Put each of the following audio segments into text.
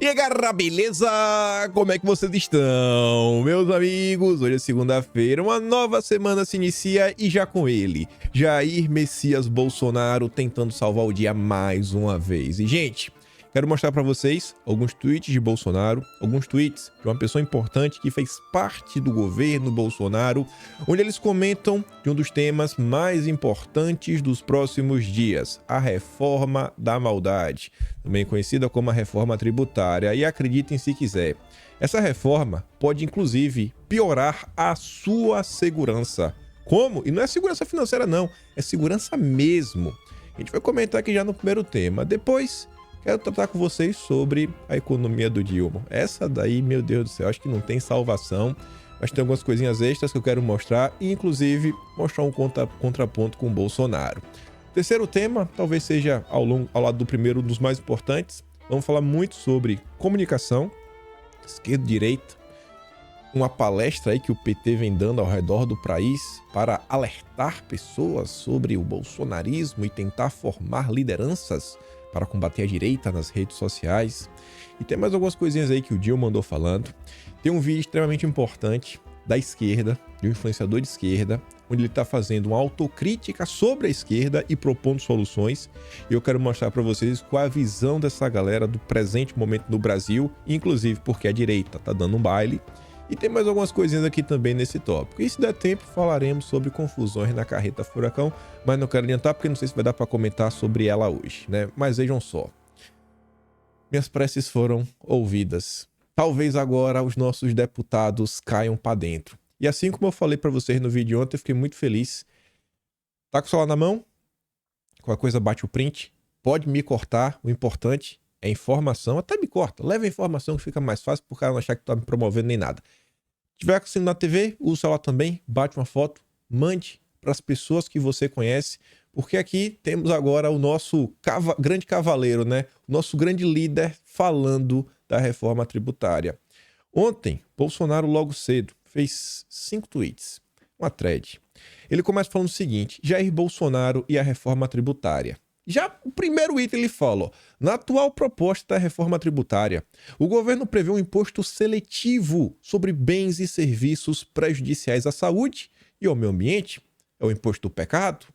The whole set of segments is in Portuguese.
E aí, galera, beleza? Como é que vocês estão, meus amigos? Hoje é segunda-feira, uma nova semana se inicia e já com ele, Jair Messias Bolsonaro tentando salvar o dia mais uma vez. E, gente, quero mostrar pra vocês alguns tweets de Bolsonaro, alguns tweets de uma pessoa importante que fez parte do governo Bolsonaro, onde eles comentam de um dos temas mais importantes dos próximos dias, a reforma da maldade, também conhecida como a reforma tributária. E acreditem se quiser, essa reforma pode inclusive piorar a sua segurança. Como? E não é segurança financeira não, é segurança mesmo. A gente vai comentar aqui já no primeiro tema. Depois, quero tratar com vocês sobre a economia do Dilma. Essa daí, meu Deus do céu, acho que não tem salvação, mas tem algumas coisinhas extras que eu quero mostrar e, inclusive, mostrar um contraponto com o Bolsonaro. Terceiro tema, talvez seja ao lado do primeiro, um dos mais importantes. Vamos falar muito sobre comunicação, esquerda e direita. Uma palestra aí que o PT vem dando ao redor do país para alertar pessoas sobre o bolsonarismo e tentar formar lideranças para combater a direita nas redes sociais. E tem mais algumas coisinhas aí que o Dilma andou falando. Tem um vídeo extremamente importante da esquerda, de um influenciador de esquerda, onde ele está fazendo uma autocrítica sobre a esquerda e propondo soluções. E eu quero mostrar para vocês qual é a visão dessa galera do presente momento no Brasil, inclusive porque a direita está dando um baile. E tem mais algumas coisinhas aqui também nesse tópico. E se der tempo, falaremos sobre confusões na carreta furacão, mas não quero adiantar porque não sei se vai dar para comentar sobre ela hoje, né? Mas vejam só. Minhas preces foram ouvidas. Talvez agora os nossos deputados caiam para dentro. E assim como eu falei para vocês no vídeo ontem, eu fiquei muito feliz. Tá com o celular na mão? Qualquer coisa bate o print. Pode me cortar, o importante é informação. Até me corta, leva a informação que fica mais fácil pro cara não achar que tá me promovendo nem nada. Se tiver assistindo na TV, usa o celular também, bate uma foto, mande para as pessoas que você conhece, porque aqui temos agora o nosso grande cavaleiro, né? O nosso grande líder falando da reforma tributária. Ontem, Bolsonaro logo cedo fez 5 tweets, uma thread. Ele começa falando o seguinte: Jair Bolsonaro e a reforma tributária. Já o primeiro item ele fala, ó, na atual proposta da reforma tributária, o governo prevê um imposto seletivo sobre bens e serviços prejudiciais à saúde e ao meio ambiente. É o imposto do pecado.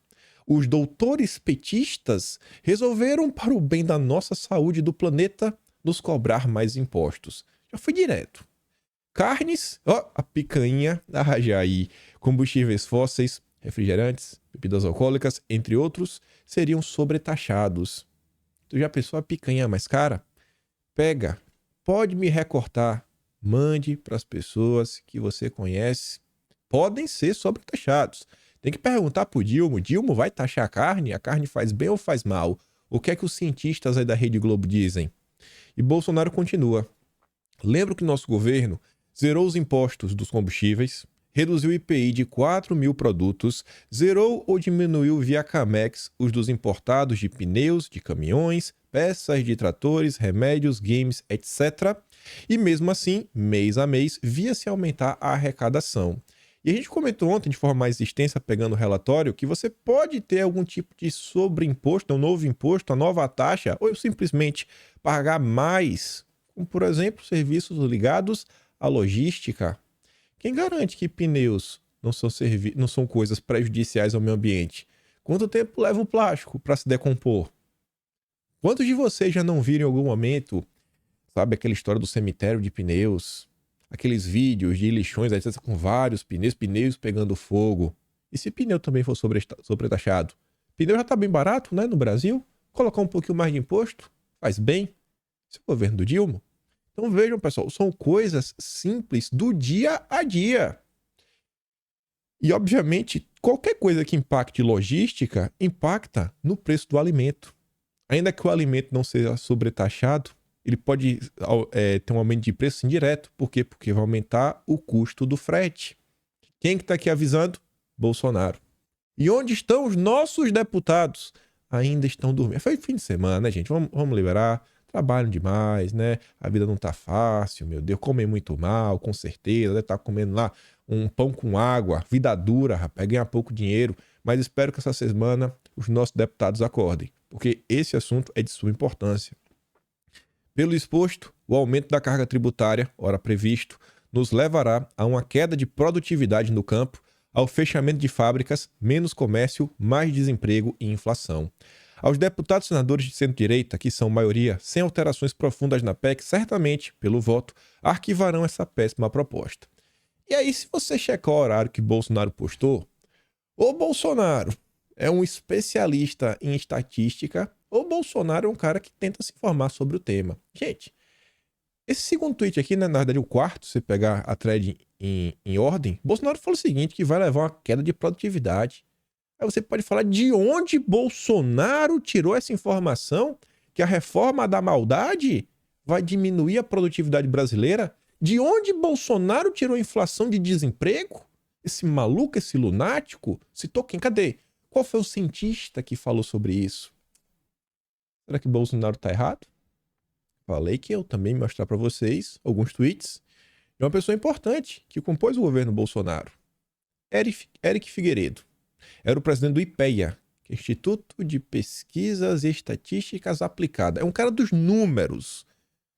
Os doutores petistas resolveram, para o bem da nossa saúde e do planeta, nos cobrar mais impostos. Já foi direto. Carnes, ó, a picanha, a Rajaí, combustíveis fósseis, refrigerantes, bebidas alcoólicas, entre outros, seriam sobretaxados. Tu já pensou a picanha mais cara? Pega, pode me recortar, mande para as pessoas que você conhece. Podem ser sobretaxados. Tem que perguntar pro Dilma, Dilma vai taxar a carne? A carne faz bem ou faz mal? O que é que os cientistas aí da Rede Globo dizem? E Bolsonaro continua. Lembro que nosso governo zerou os impostos dos combustíveis, reduziu o IPI de 4 mil produtos, zerou ou diminuiu via Camex os dos importados de pneus, de caminhões, peças de tratores, remédios, games, etc. E mesmo assim, mês a mês, via-se aumentar a arrecadação. E a gente comentou ontem de forma mais extensa, pegando o relatório, que você pode ter algum tipo de sobreimposto, um novo imposto, uma nova taxa, ou simplesmente pagar mais, como por exemplo, serviços ligados à logística. Quem garante que pneus não são coisas prejudiciais ao meio ambiente? Quanto tempo leva o plástico para se decompor? Quantos de vocês já não viram em algum momento, sabe, aquela história do cemitério de pneus? Aqueles vídeos de lixões, etc., com vários pneus pegando fogo. E se pneu também for sobretaxado? Pneu já está bem barato, né, no Brasil? Colocar um pouquinho mais de imposto faz bem. Esse é o governo do Dilma. Então vejam, pessoal, são coisas simples do dia a dia. E, obviamente, qualquer coisa que impacte logística impacta no preço do alimento. Ainda que o alimento não seja sobretaxado, ele pode ter um aumento de preço indireto. Por quê? Porque vai aumentar o custo do frete. Quem que está aqui avisando? Bolsonaro. E onde estão os nossos deputados? Ainda estão dormindo. Foi fim de semana, né, gente? Vamos liberar. Trabalham demais, né? A vida não tá fácil, meu Deus. Comem muito mal, com certeza. Deve estar comendo lá um pão com água. Vida dura, rapaz. Ganhar pouco dinheiro. Mas espero que essa semana os nossos deputados acordem. Porque esse assunto é de suma importância. Pelo exposto, o aumento da carga tributária, ora previsto, nos levará a uma queda de produtividade no campo, ao fechamento de fábricas, menos comércio, mais desemprego e inflação. Aos deputados e senadores de centro-direita, que são maioria sem alterações profundas na PEC, certamente, pelo voto, arquivarão essa péssima proposta. E aí, se você checar o horário que Bolsonaro postou, ou Bolsonaro é um especialista em estatística, ou Bolsonaro é um cara que tenta se informar sobre o tema. Gente, esse segundo tweet aqui, né, na verdade o quarto, se você pegar a thread em ordem, Bolsonaro falou o seguinte, que vai levar uma queda de produtividade. Aí você pode falar de onde Bolsonaro tirou essa informação que a reforma da maldade vai diminuir a produtividade brasileira? De onde Bolsonaro tirou a inflação de desemprego? Esse maluco, esse lunático? Citou quem? Cadê? Qual foi o cientista que falou sobre isso? Será que Bolsonaro tá errado? Falei que eu também vou mostrar para vocês alguns tweets de uma pessoa importante que compôs o governo Bolsonaro. Eric Figueiredo. Era o presidente do IPEA, que é Instituto de Pesquisas e Estatísticas Aplicadas. É um cara dos números.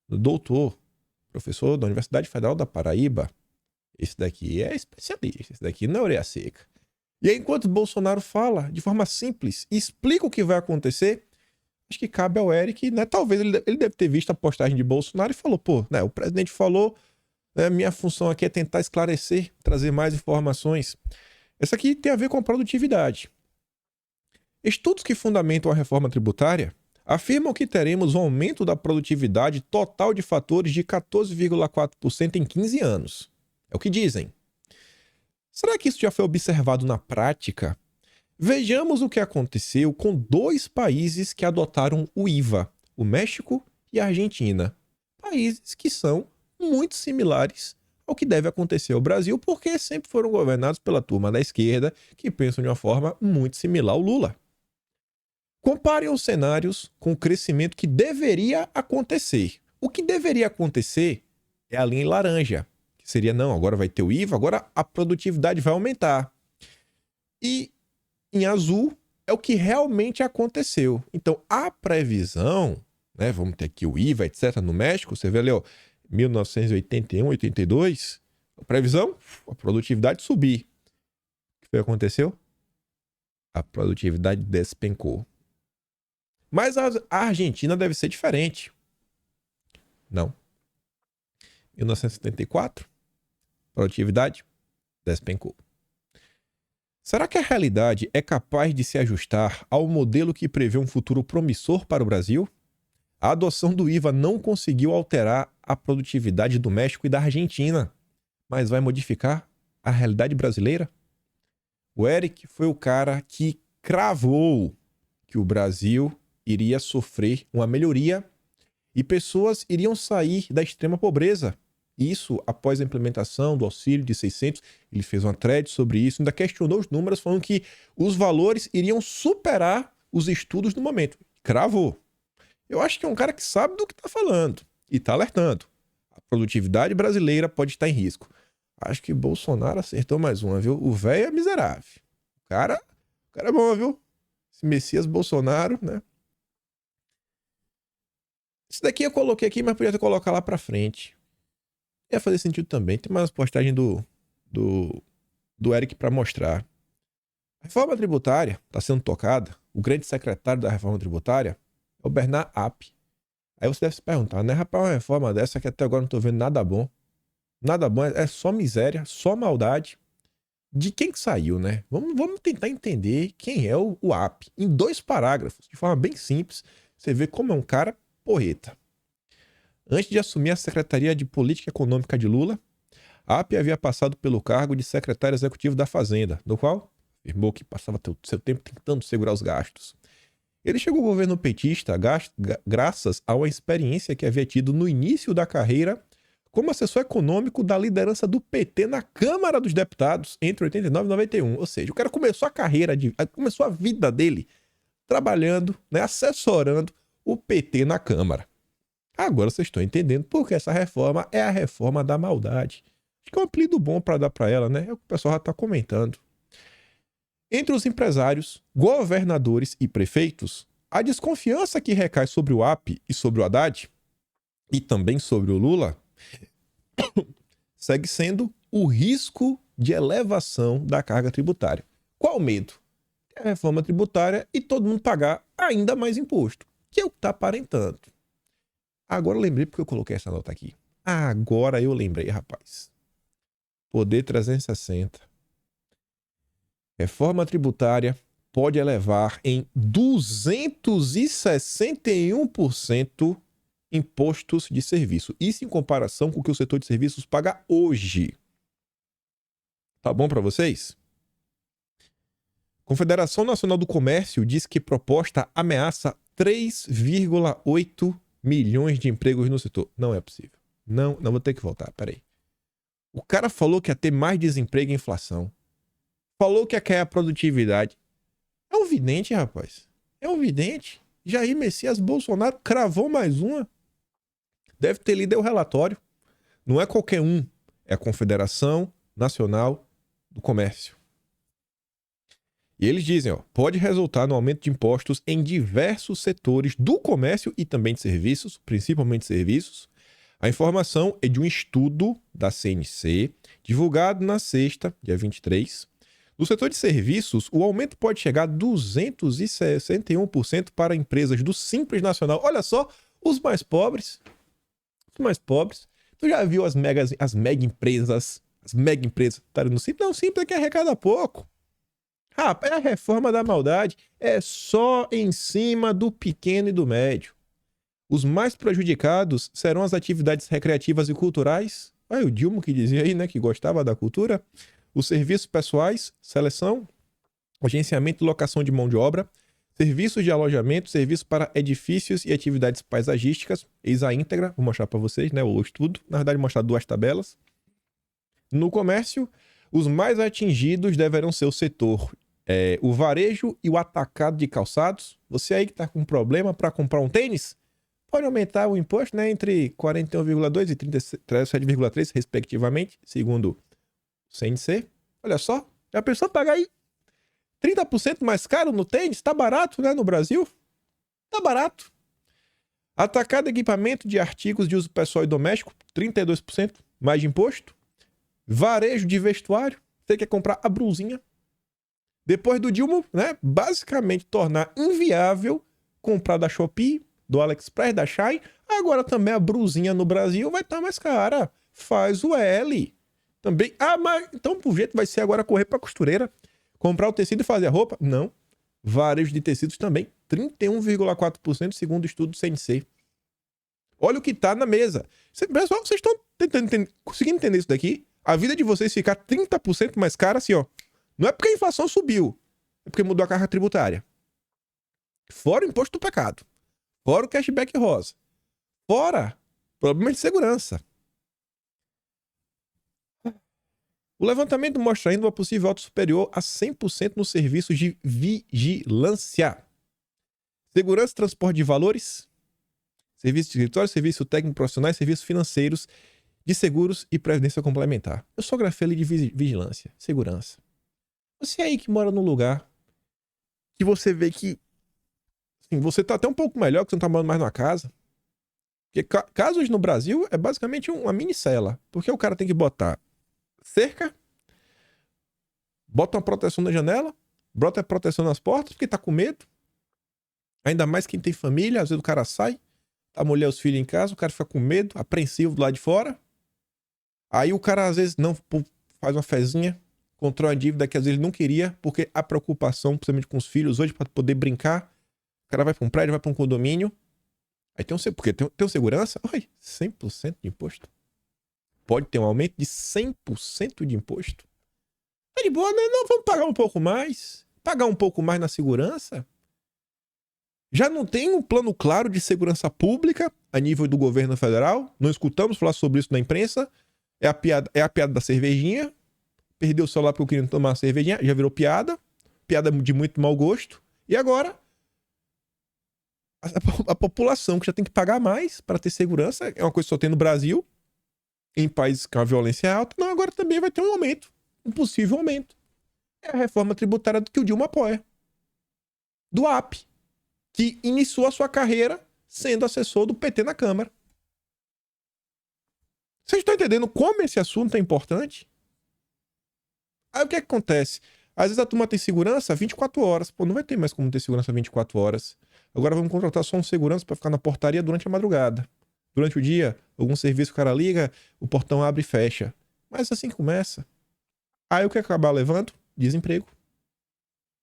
Doutor, professor da Universidade Federal da Paraíba. Esse daqui é especialista. Esse daqui não é orelha seca. E aí, enquanto Bolsonaro fala de forma simples e explica o que vai acontecer, acho que cabe ao Eric, né? Talvez ele deve ter visto a postagem de Bolsonaro e falou, pô, né, o presidente falou, né, minha função aqui é tentar esclarecer, trazer mais informações. Essa aqui tem a ver com a produtividade. Estudos que fundamentam a reforma tributária afirmam que teremos um aumento da produtividade total de fatores de 14,4% em 15 anos. É o que dizem. Será que isso já foi observado na prática? Vejamos o que aconteceu com dois países que adotaram o IVA, o México e a Argentina. Países que são muito similares ao que deve acontecer ao Brasil, porque sempre foram governados pela turma da esquerda, que pensam de uma forma muito similar ao Lula. Comparem os cenários com o crescimento que deveria acontecer. O que deveria acontecer é a linha em laranja, que seria, não, agora vai ter o IVA, agora a produtividade vai aumentar. E em azul é o que realmente aconteceu. Então, a previsão, né, vamos ter aqui o IVA, etc., no México, você vê ali, ó, 1981, 82, a previsão, a produtividade subir. O que foi que aconteceu? A produtividade despencou. Mas a Argentina deve ser diferente. Não. 1974, produtividade despencou. Será que a realidade é capaz de se ajustar ao modelo que prevê um futuro promissor para o Brasil? A adoção do IVA não conseguiu alterar a produtividade do México e da Argentina, mas vai modificar a realidade brasileira? O Eric foi o cara que cravou que o Brasil iria sofrer uma melhoria e pessoas iriam sair da extrema pobreza. Isso após a implementação do auxílio de 600, ele fez uma thread sobre isso, ainda questionou os números, falando que os valores iriam superar os estudos do momento. Cravou. Eu acho que é um cara que sabe do que está falando e está alertando. A produtividade brasileira pode estar em risco. Acho que Bolsonaro acertou mais uma, viu? O velho é miserável. O cara é bom, viu? Esse Messias Bolsonaro, né? Esse daqui eu coloquei aqui, mas podia colocar lá pra frente. Ia fazer sentido também. Tem mais postagem do Eric para mostrar. A reforma tributária está sendo tocada. O grande secretário da reforma tributária é o Bernard App. Aí você deve se perguntar, né? Rapaz, uma reforma dessa que até agora não tô vendo nada bom. Nada bom, é só miséria, só maldade. De quem que saiu, né? Vamos tentar entender quem é o App. Em 2 parágrafos, de forma bem simples, você vê como é um cara porreta. Antes de assumir a Secretaria de Política Econômica de Lula, App havia passado pelo cargo de secretário executivo da Fazenda, no qual afirmou que passava seu tempo tentando segurar os gastos. Ele chegou ao governo petista graças a uma experiência que havia tido no início da carreira como assessor econômico da liderança do PT na Câmara dos Deputados entre 89 e 91. Ou seja, o cara começou começou a vida dele trabalhando, né, assessorando o PT na Câmara. Agora vocês estão entendendo porque essa reforma é a reforma da maldade. Acho que é um apelido bom para dar para ela, né? É o que o pessoal já está comentando. Entre os empresários, governadores e prefeitos, a desconfiança que recai sobre o App e sobre o Haddad e também sobre o Lula, segue sendo o risco de elevação da carga tributária. Qual o medo? A reforma tributária e todo mundo pagar ainda mais imposto, que é o que está aparentando. Agora eu lembrei porque eu coloquei essa nota aqui. Agora eu lembrei, rapaz. Poder 360. Reforma tributária pode elevar em 261% impostos de serviço. Isso em comparação com o que o setor de serviços paga hoje. Tá bom para vocês? Confederação Nacional do Comércio diz que proposta ameaça 3,8 milhões de empregos no setor. Não é possível. Não vou ter que voltar, peraí. O cara falou que ia ter mais desemprego e inflação. Falou que ia cair a produtividade. É um vidente, rapaz. É um vidente. Jair Messias Bolsonaro cravou mais uma. Deve ter lido o relatório. Não é qualquer um. É a Confederação Nacional do Comércio. E eles dizem, pode resultar no aumento de impostos em diversos setores do comércio e também de serviços, principalmente serviços. A informação é de um estudo da CNC, divulgado na sexta, dia 23. No setor de serviços, o aumento pode chegar a 261% para empresas do Simples Nacional. Olha só, os mais pobres. Os mais pobres. Tu já viu as mega empresas? As mega empresas estarem no Simples? Não, o Simples é que arrecada pouco. Rapaz, é a reforma da maldade. É só em cima do pequeno e do médio. Os mais prejudicados serão as atividades recreativas e culturais. Olha o Dilma que dizia aí, né, que gostava da cultura. Os serviços pessoais, seleção, agenciamento e locação de mão de obra, serviços de alojamento, serviços para edifícios e atividades paisagísticas. Eis a íntegra, vou mostrar para vocês, né, o estudo. Na verdade, vou mostrar duas tabelas. No comércio, os mais atingidos deverão ser o setor, o varejo e o atacado de calçados. Você aí que está com problema para comprar um tênis, pode aumentar o imposto, né, entre 41,2% e 37,3%, respectivamente, segundo o CNC. Olha só, já pensou pagar aí 30% mais caro no tênis? Tá barato, né, no Brasil? Tá barato. Atacado equipamento de artigos de uso pessoal e doméstico, 32% mais de imposto. Varejo de vestuário, você quer comprar a blusinha. Depois do Dilma, né, basicamente tornar inviável comprar da Shopee, do AliExpress, da Shein. Agora também a blusinha no Brasil vai estar mais cara. Faz o L. Também. Mas então por jeito vai ser agora correr para costureira, comprar o tecido e fazer a roupa? Não. Varejo de tecidos também, 31,4% segundo o estudo do CNC. Olha o que tá na mesa. Pessoal, vocês estão conseguindo entender isso daqui? A vida de vocês ficar 30% mais cara assim, não é porque a inflação subiu, é porque mudou a carga tributária. Fora o imposto do pecado. Fora o cashback rosa. Fora problemas de segurança. O levantamento mostra ainda uma possível alta superior a 100% nos serviços de vigilância. Segurança e transporte de valores, serviços de escritório, serviço técnico profissionais, serviços financeiros, de seguros e previdência complementar. Eu só grafei ali de vigilância, segurança. Você aí que mora num lugar que você vê que assim, você tá até um pouco melhor, que você não tá morando mais numa casa. Porque casos no Brasil é basicamente uma mini cela. Porque o cara tem que botar cerca, bota uma proteção na janela, bota a proteção nas portas, porque tá com medo. Ainda mais quem tem família, às vezes o cara sai, a mulher e os filhos em casa, o cara fica com medo, apreensivo do lado de fora. Aí o cara às vezes não faz uma fezinha, controla a dívida que às vezes ele não queria, porque a preocupação, principalmente com os filhos hoje, para poder brincar. O cara vai para um prédio, vai para um condomínio. Aí porque tem segurança. Oi, 100% de imposto. Pode ter um aumento de 100% de imposto. Tá de boa, né? Não, vamos pagar um pouco mais. Pagar um pouco mais na segurança. Já não tem um plano claro de segurança pública a nível do governo federal. Não escutamos falar sobre isso na imprensa. É a piada da cervejinha. Perdeu o celular porque eu queria tomar uma cervejinha. Já virou piada. Piada de muito mau gosto. E agora? A população que já tem que pagar mais para ter segurança. É uma coisa que só tem no Brasil. Em países com a violência é alta. Não, agora também vai ter um aumento. Um possível aumento. É a reforma tributária que o Dilma apoia. Do AP. Que iniciou a sua carreira sendo assessor do PT na Câmara. Vocês estão entendendo como esse assunto é importante? Aí o que é que acontece? Às vezes a turma tem segurança 24 horas. Pô, não vai ter mais como ter segurança 24 horas. Agora vamos contratar só um segurança para ficar na portaria durante a madrugada. Durante o dia, algum serviço o cara liga, o portão abre e fecha. Mas assim começa. Aí o que acabar levando? Desemprego.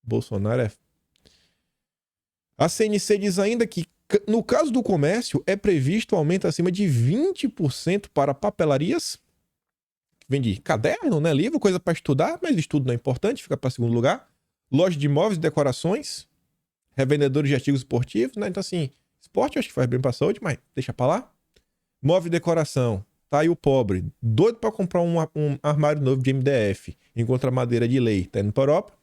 Bolsonaro é... A CNC diz ainda que, no caso do comércio, é previsto um aumento acima de 20% para papelarias. Vende caderno, né? Livro, coisa para estudar, mas estudo não é importante, fica para segundo lugar. Loja de imóveis e decorações. Revendedores de artigos esportivos, né? Então, assim, esporte eu acho que faz bem para a saúde, mas deixa para lá. Móvel e decoração. Tá aí o pobre, doido para comprar um armário novo de MDF. Encontra madeira de lei, tá indo para Europa.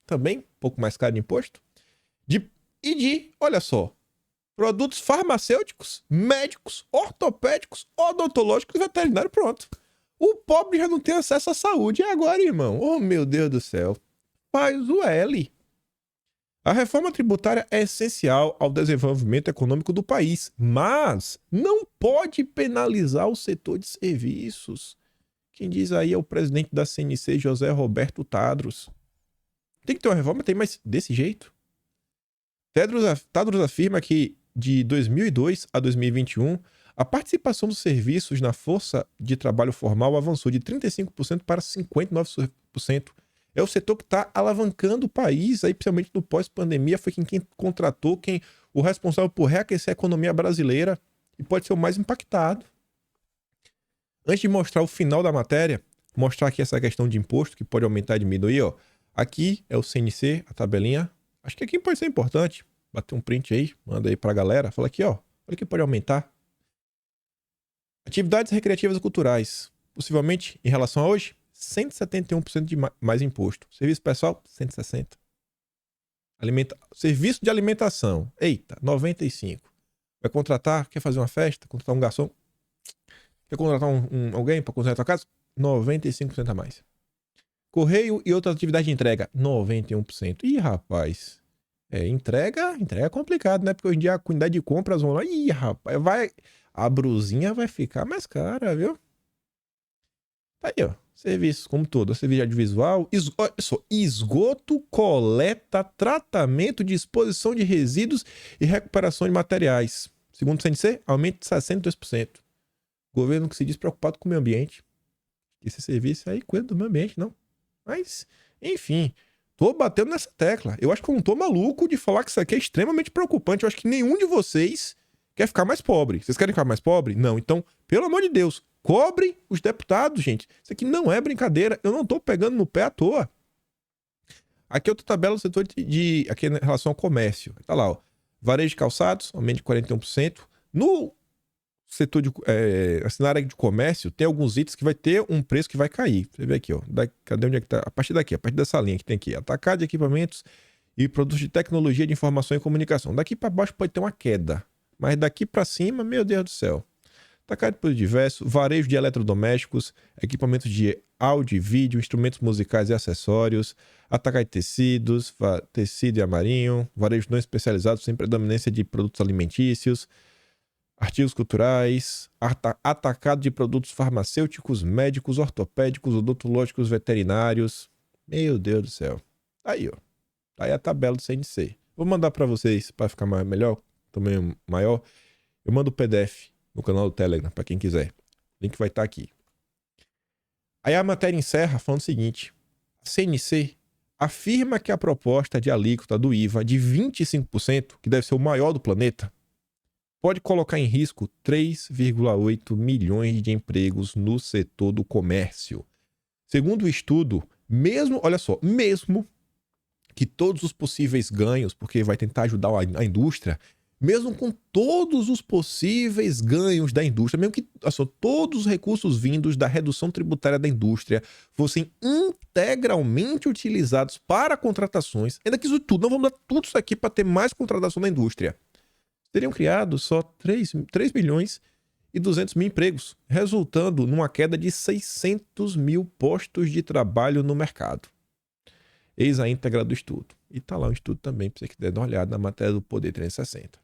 Também, um pouco mais caro de imposto. Olha só, produtos farmacêuticos, médicos, ortopédicos, odontológicos e veterinários, pronto. O pobre já não tem acesso à saúde. E agora, irmão? Oh, meu Deus do céu. Faz o L. A reforma tributária é essencial ao desenvolvimento econômico do país, mas não pode penalizar o setor de serviços. Quem diz aí é o presidente da CNC, José Roberto Tadros. Tem que ter uma reforma, tem, mas desse jeito. Tadros afirma que de 2002 a 2021, a participação dos serviços na força de trabalho formal avançou de 35% para 59%. É o setor que está alavancando o país, aí, principalmente no pós-pandemia, foi quem contratou, o responsável por reaquecer a economia brasileira e pode ser o mais impactado. Antes de mostrar o final da matéria, mostrar aqui essa questão de imposto que pode aumentar e diminuir, ó. Aqui é o CNC, a tabelinha. Acho que aqui pode ser importante. Bater um print aí, manda aí pra galera. Fala aqui, ó. Olha que pode aumentar. Atividades recreativas e culturais. Possivelmente, em relação a hoje, 171% de mais imposto. Serviço pessoal, 160%. Serviço de alimentação. Eita, 95%. Vai contratar, quer fazer uma festa, contratar um garçom. Quer contratar alguém para construir a tua casa? 95% a mais. Correio e outras atividades de entrega, 91%. Ih, rapaz. Entrega é complicado, né? Porque hoje em dia a quantidade de compras vão lá. Ih, rapaz, a brusinha vai ficar mais cara, viu? Tá aí, ó. Serviços como todo. Serviço audiovisual, esgoto, coleta, tratamento, disposição de resíduos e recuperação de materiais. Segundo o CNC, aumento de 62%. Governo que se diz preocupado com o meio ambiente. Esse serviço aí cuida do meio ambiente, não. Mas, enfim, tô batendo nessa tecla. Eu acho que eu não tô maluco de falar que isso aqui é extremamente preocupante. Eu acho que nenhum de vocês quer ficar mais pobre. Vocês querem ficar mais pobre? Não. Então, pelo amor de Deus, cobrem os deputados, gente. Isso aqui não é brincadeira. Eu não tô pegando no pé à toa. Aqui é outra tabela do setor aqui em relação ao comércio. Tá lá, ó. Varejo de calçados, aumento de 41%. No setor assim, na área de comércio, tem alguns itens que vai ter um preço que vai cair. Você vê aqui, ó. Cadê onde é que tá? A partir daqui, a partir dessa linha que tem aqui. Atacado de equipamentos e produtos de tecnologia de informação e comunicação. Daqui para baixo pode ter uma queda. Mas daqui para cima, meu Deus do céu. Atacado de produtos diversos, varejo de eletrodomésticos, equipamentos de áudio e vídeo, instrumentos musicais e acessórios, atacado de tecidos, tecido e amarinho, varejo não especializado sem predominância de produtos alimentícios, artigos culturais, atacado de produtos farmacêuticos, médicos, ortopédicos, odontológicos, veterinários. Meu Deus do céu. Tá aí, ó. Tá aí a tabela do CNC. Vou mandar para vocês, para ficar melhor, também maior. Eu mando o PDF no canal do Telegram, para quem quiser. O link vai estar aqui. Aí a matéria encerra falando o seguinte. A CNC afirma que a proposta de alíquota do IVA de 25%, que deve ser o maior do planeta, pode colocar em risco 3,8 milhões de empregos no setor do comércio. Segundo o estudo, mesmo que todos os possíveis ganhos, porque vai tentar ajudar a indústria, mesmo com todos os possíveis ganhos da indústria, mesmo que todos os recursos vindos da redução tributária da indústria fossem integralmente utilizados para contratações, ainda que isso tudo, não vamos dar tudo isso aqui para ter mais contratação da indústria. Teriam criado só 3 milhões e 200 mil empregos, resultando numa queda de 600 mil postos de trabalho no mercado. Eis a íntegra do estudo. E tá lá o estudo também, para você quiser dar uma olhada na matéria do Poder 360.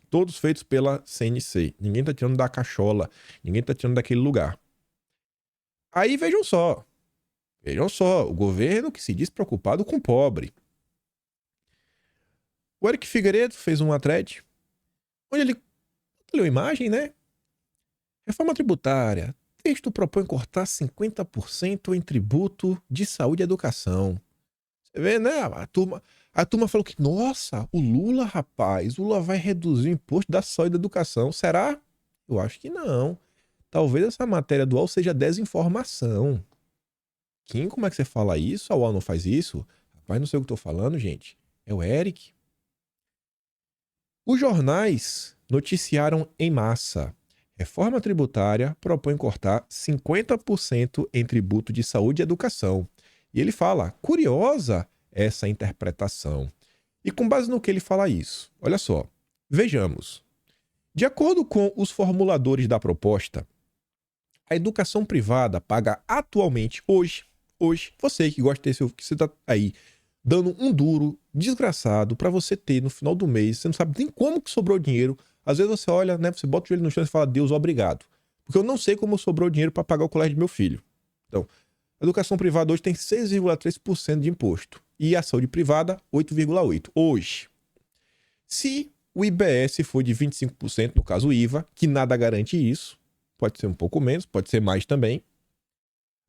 todos feitos pela CNC. Ninguém tá tirando da cachola, ninguém tá tirando daquele lugar. Aí vejam só, o governo que se diz preocupado com o pobre. O Eric Figueiredo fez uma thread onde ele leu a imagem, né? Reforma tributária. Texto propõe cortar 50% em tributo de saúde e educação. Você vê, né? A turma falou que, nossa, o Lula, rapaz, o Lula vai reduzir o imposto da saúde e da educação. Será? Eu acho que não. Talvez essa matéria do UOL seja desinformação. Kim, como é que você fala isso? A UOL não faz isso? Rapaz, não sei o que eu tô falando, gente. É o Eric. Os jornais noticiaram em massa. Reforma tributária propõe cortar 50% em tributo de saúde e educação. E ele fala, curiosa essa interpretação. E com base no que ele fala isso? Olha só, vejamos. De acordo com os formuladores da proposta, a educação privada paga atualmente, hoje, você que gosta de ter que você está aí dando um duro desgraçado para você ter no final do mês, você não sabe nem como que sobrou dinheiro. Às vezes você olha, né, você bota o joelho no chão e fala, Deus, obrigado. Porque eu não sei como sobrou dinheiro para pagar o colégio do meu filho. Então, a educação privada hoje tem 6,3% de imposto. E a saúde privada, 8,8%. Hoje. Se o IBS for de 25%, no caso o IVA, que nada garante isso, pode ser um pouco menos, pode ser mais também.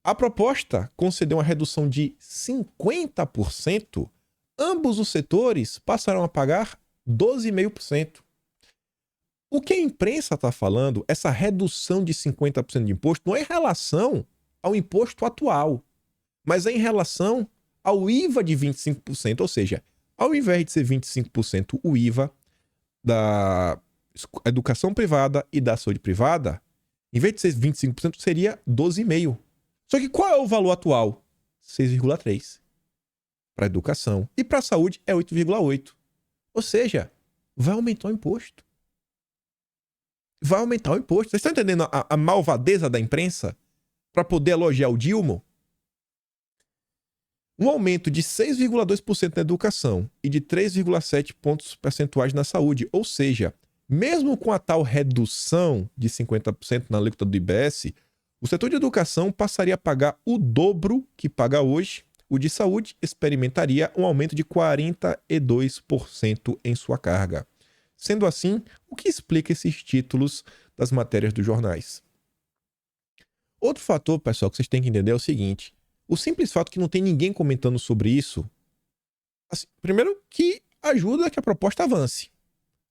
A proposta concedeu uma redução de 50%, ambos os setores passarão a pagar 12,5%. O que a imprensa está falando, essa redução de 50% de imposto, não é em relação ao imposto atual, mas é em relação ao IVA de 25%, ou seja, ao invés de ser 25% o IVA da educação privada e da saúde privada, em vez de ser 25%, seria 12,5%. Só que qual é o valor atual? 6,3%. Para a educação. E para a saúde é 8,8%. Ou seja, vai aumentar o imposto. Vai aumentar o imposto. Vocês estão entendendo a malvadeza da imprensa? Para poder elogiar o Dilma? Um aumento de 6,2% na educação e de 3,7 pontos percentuais na saúde. Ou seja, mesmo com a tal redução de 50% na alíquota do IBS, o setor de educação passaria a pagar o dobro que paga hoje. O de saúde experimentaria um aumento de 42% em sua carga. Sendo assim, o que explica esses títulos das matérias dos jornais? Outro fator, pessoal, que vocês têm que entender é o seguinte. O simples fato que não tem ninguém comentando sobre isso, assim, primeiro que ajuda que a proposta avance.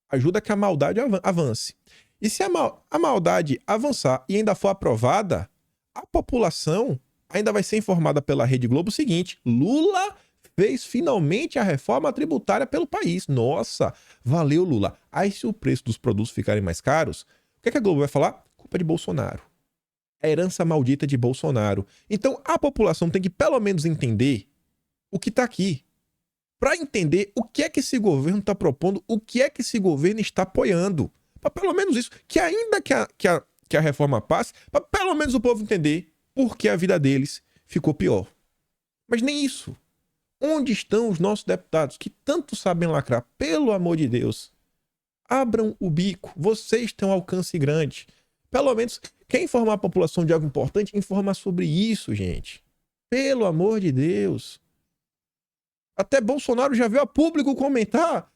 Ajuda que a maldade avance. E se a maldade avançar e ainda for aprovada, a população ainda vai ser informada pela Rede Globo o seguinte: Lula fez finalmente a reforma tributária pelo país. Nossa, valeu, Lula. Aí se o preço dos produtos ficarem mais caros, o que a Globo vai falar? Culpa de Bolsonaro. A herança maldita de Bolsonaro. Então a população tem que pelo menos entender o que está aqui. Para entender o que é que esse governo está propondo, o que é que esse governo está apoiando. Para pelo menos isso, que ainda que a reforma passe, para pelo menos o povo entender por que a vida deles ficou pior. Mas nem isso. Onde estão os nossos deputados que tanto sabem lacrar? Pelo amor de Deus, abram o bico. Vocês têm um alcance grande. Pelo menos, quer informar a população de algo importante? Informar sobre isso, gente. Pelo amor de Deus. Até Bolsonaro já veio a público comentar.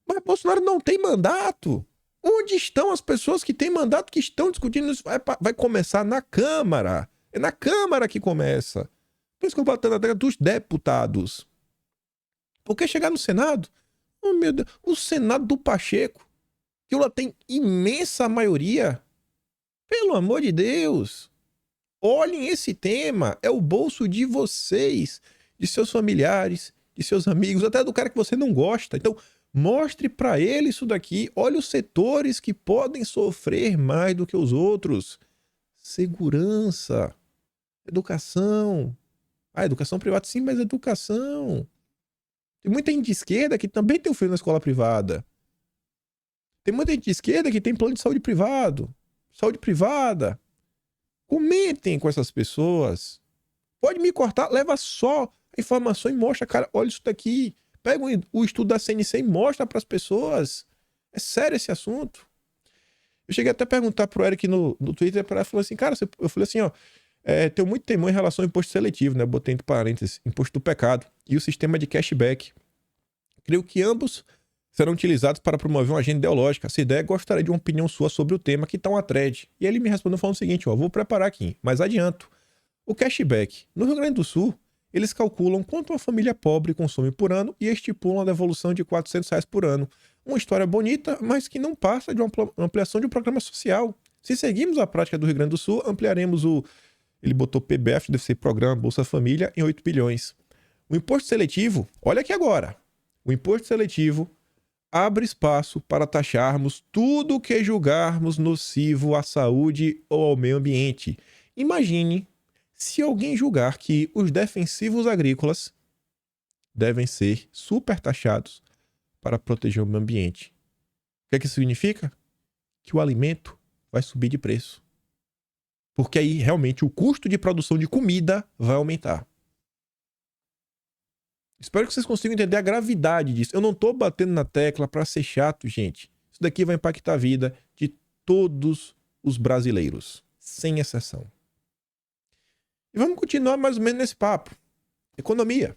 Mas Bolsonaro não tem mandato. Onde estão as pessoas que têm mandato, que estão discutindo isso? Vai começar na Câmara. É na Câmara que começa. Por isso que eu bato na tecla dos deputados. Porque chegar no Senado, oh meu Deus, o Senado do Pacheco, que ela tem imensa maioria. Pelo amor de Deus. Olhem esse tema. É o bolso de vocês, de seus familiares, de seus amigos, até do cara que você não gosta. Então, mostre para ele isso daqui. Olha os setores que podem sofrer mais do que os outros. Segurança. Educação. Educação privada sim, mas educação. Tem muita gente de esquerda que também tem um filho na escola privada. Tem muita gente de esquerda que tem plano de saúde privado. Saúde privada. Comentem com essas pessoas. Pode me cortar, leva só a informação e mostra, cara, olha isso daqui. Pega o estudo da CNC e mostra para as pessoas. É sério esse assunto. Eu cheguei até a perguntar pro Eric no Twitter, para ele falou assim, cara, eu falei assim, ó, tenho muito temor em relação ao imposto seletivo, né? Eu botei entre parênteses, imposto do pecado, e o sistema de cashback. Creio que ambos serão utilizados para promover uma agenda ideológica. Essa ideia gostaria de uma opinião sua sobre o tema, que tá uma thread. E ele me respondeu falando o seguinte, ó, vou preparar aqui, mas adianto. O cashback, no Rio Grande do Sul, eles calculam quanto uma família pobre consome por ano e estipulam a devolução de R$ 400 por ano. Uma história bonita, mas que não passa de uma ampliação de um programa social. Se seguirmos a prática do Rio Grande do Sul, ampliaremos o... Ele botou PBF, deve ser Programa Bolsa Família, em 8 bilhões. O imposto seletivo, olha aqui agora. O imposto seletivo abre espaço para taxarmos tudo o que julgarmos nocivo à saúde ou ao meio ambiente. Imagine se alguém julgar que os defensivos agrícolas devem ser super taxados para proteger o meio ambiente. O que é que isso significa? Que o alimento vai subir de preço. Porque aí, realmente, o custo de produção de comida vai aumentar. Espero que vocês consigam entender a gravidade disso. Eu não tô batendo na tecla para ser chato, gente. Isso daqui vai impactar a vida de todos os brasileiros, sem exceção. E vamos continuar mais ou menos nesse papo. Economia.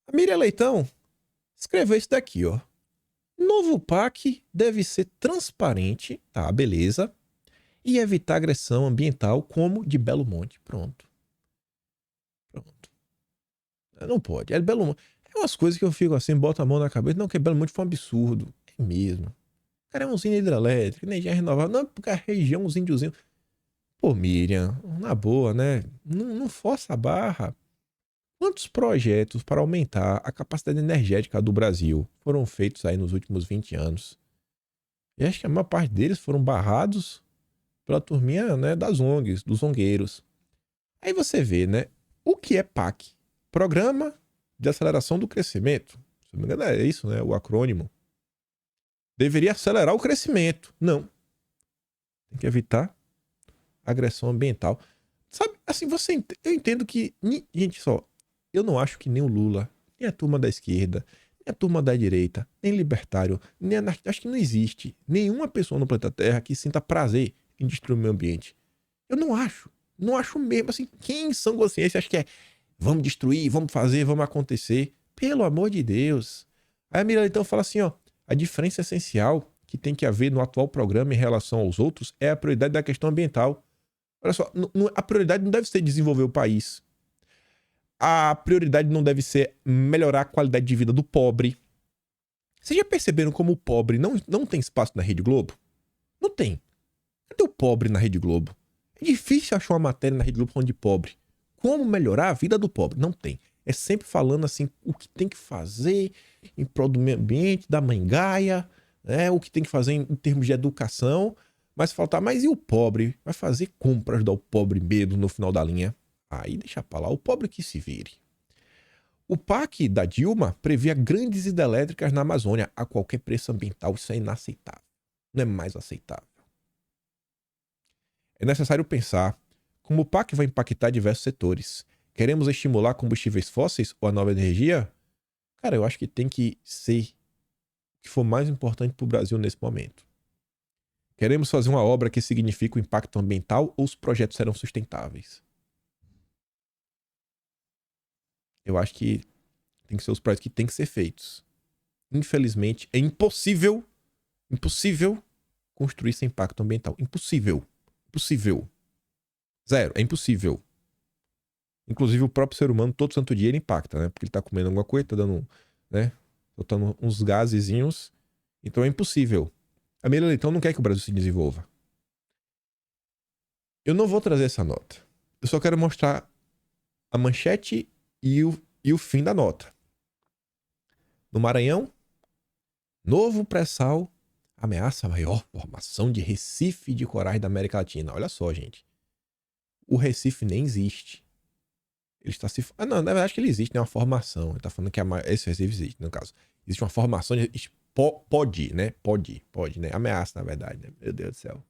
A Miriam Leitão escreveu isso daqui, ó. Novo PAC deve ser transparente, tá, beleza, e evitar agressão ambiental como de Belo Monte. Pronto. Não pode. É Belo Monte. É umas coisas que eu fico assim, boto a mão na cabeça. Não, que Belo Monte foi um absurdo. É mesmo. Cara, é uma usina hidrelétrica, energia renovável. Não, porque a região, os índiozinhos. Pô, Miriam, na boa, né? Não força a barra. Quantos projetos para aumentar a capacidade energética do Brasil foram feitos aí nos últimos 20 anos? E acho que a maior parte deles foram barrados pela turminha, né, das ONGs, dos zongueiros. Aí você vê, né? O que é PAC? Programa de Aceleração do Crescimento. Se não me engano é isso, né? O acrônimo. Deveria acelerar o crescimento. Não. Tem que evitar agressão ambiental. Sabe, assim, eu entendo que... Gente, só, eu não acho que nem o Lula, nem a turma da esquerda, nem a turma da direita, nem libertário, nem acho que não existe nenhuma pessoa no planeta Terra que sinta prazer em destruir o meio ambiente. Eu não acho. Não acho mesmo. Assim, quem em sã consciência acha que é vamos destruir, vamos fazer, vamos acontecer? Pelo amor de Deus. Aí a Miriam então fala assim, ó, a diferença essencial que tem que haver no atual programa em relação aos outros é a prioridade da questão ambiental. Olha só, a prioridade não deve ser desenvolver o país. A prioridade não deve ser melhorar a qualidade de vida do pobre. Vocês já perceberam como o pobre não tem espaço na Rede Globo? Não tem. Cadê o pobre na Rede Globo? É difícil achar uma matéria na Rede Globo falando de pobre. Como melhorar a vida do pobre? Não tem. É sempre falando assim o que tem que fazer em prol do meio ambiente, da mãe Gaia, né? O que tem que fazer em termos de educação. Mas faltar, mas e o pobre? Vai fazer como para ajudar o pobre mesmo no final da linha? Aí deixa pra lá, o pobre que se vire. O PAC da Dilma previa grandes hidrelétricas na Amazônia a qualquer preço ambiental. Isso é inaceitável. Não é mais aceitável. É necessário pensar como o PAC vai impactar diversos setores. Queremos estimular combustíveis fósseis ou a nova energia? Cara, eu acho que tem que ser o que for mais importante para o Brasil nesse momento. Queremos fazer uma obra que signifique o impacto ambiental ou os projetos serão sustentáveis? Eu acho que tem que ser os projetos que têm que ser feitos. Infelizmente, é impossível construir sem impacto ambiental. Impossível. Zero. É impossível. Inclusive, o próprio ser humano, todo santo dia, ele impacta, né? Porque ele tá comendo alguma coisa, tá dando, né? Soltando uns gasezinhos. Então é impossível. A Miriam Leitão não quer que o Brasil se desenvolva. Eu não vou trazer essa nota. Eu só quero mostrar a manchete e o fim da nota. No Maranhão, novo pré-sal ameaça a maior formação de Recife de corais da América Latina. Olha só, gente. O Recife nem existe. Ele está se... não, na verdade que ele existe, né? Uma formação. Ele está falando que esse Recife existe, no caso. Existe uma formação de... Pode, né? Pode, né? Ameaça, na verdade, né? Meu Deus do céu.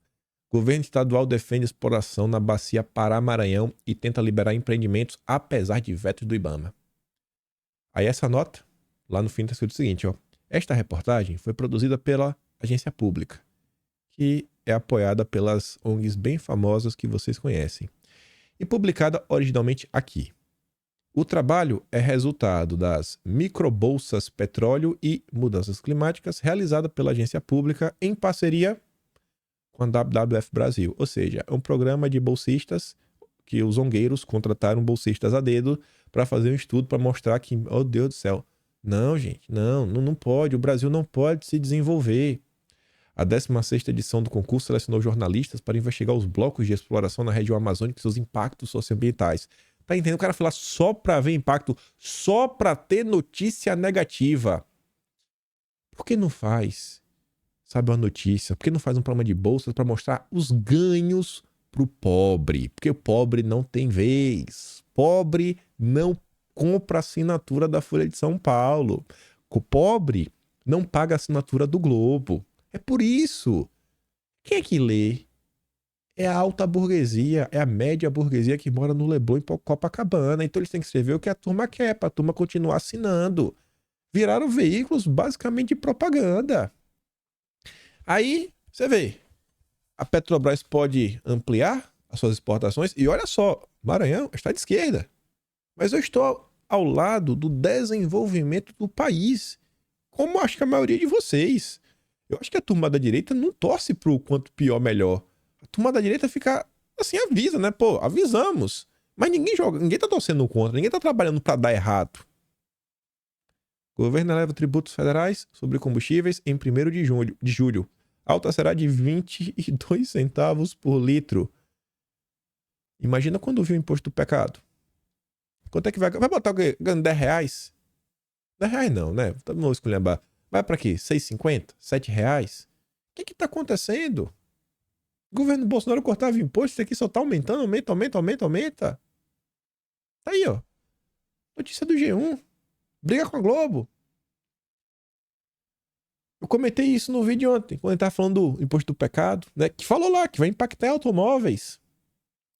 Governo estadual defende exploração na bacia Pará-Maranhão e tenta liberar empreendimentos apesar de vetos do IBAMA. Aí essa nota, lá no fim tá escrito o seguinte, ó. Esta reportagem foi produzida pela agência pública, que é apoiada pelas ONGs bem famosas que vocês conhecem, e publicada originalmente aqui. O trabalho é resultado das microbolsas Petróleo e Mudanças Climáticas realizada pela agência pública em parceria com a WWF Brasil. Ou seja, é um programa de bolsistas que os ongueiros contrataram bolsistas a dedo para fazer um estudo para mostrar que, oh Deus do céu, não, gente, não pode, o Brasil não pode se desenvolver. A 16ª edição do concurso selecionou jornalistas para investigar os blocos de exploração na região amazônica e seus impactos socioambientais. Tá entendendo? O cara foi lá só para ver impacto, só para ter notícia negativa. Por que não faz, sabe, uma notícia? Por que não faz um programa de bolsas para mostrar os ganhos pro pobre? Porque o pobre não tem vez. Pobre não compra assinatura da Folha de São Paulo. O pobre não paga a assinatura do Globo. É por isso. Quem é que lê? É a alta burguesia, é a média burguesia que mora no Leblon e Copacabana. Então eles têm que escrever o que a turma quer, para a turma continuar assinando. Viraram veículos basicamente de propaganda. Aí, você vê, a Petrobras pode ampliar as suas exportações. E olha só, Maranhão está de esquerda. Mas eu estou ao lado do desenvolvimento do país, como acho que a maioria de vocês. Eu acho que a turma da direita não torce pro quanto pior, melhor. A turma da direita fica assim, avisa, né? Pô, avisamos. Mas ninguém joga, ninguém tá torcendo contra, ninguém tá trabalhando para dar errado. O governo eleva tributos federais sobre combustíveis em 1º de julho. A alta será de 22 centavos por litro. Imagina quando viu o imposto do pecado. Quanto é que vai? Vai botar o quê? Ganhando 10 reais? 10 reais não, né? Não vou esculhambar. Vai pra quê? 6,50? 7 reais? O que tá acontecendo? O governo Bolsonaro cortava imposto, isso aqui só tá aumentando, aumenta. Tá aí, ó. Notícia do G1. Briga com a Globo. Eu comentei isso no vídeo ontem, quando ele tava falando do imposto do pecado, né? Que falou lá que vai impactar automóveis.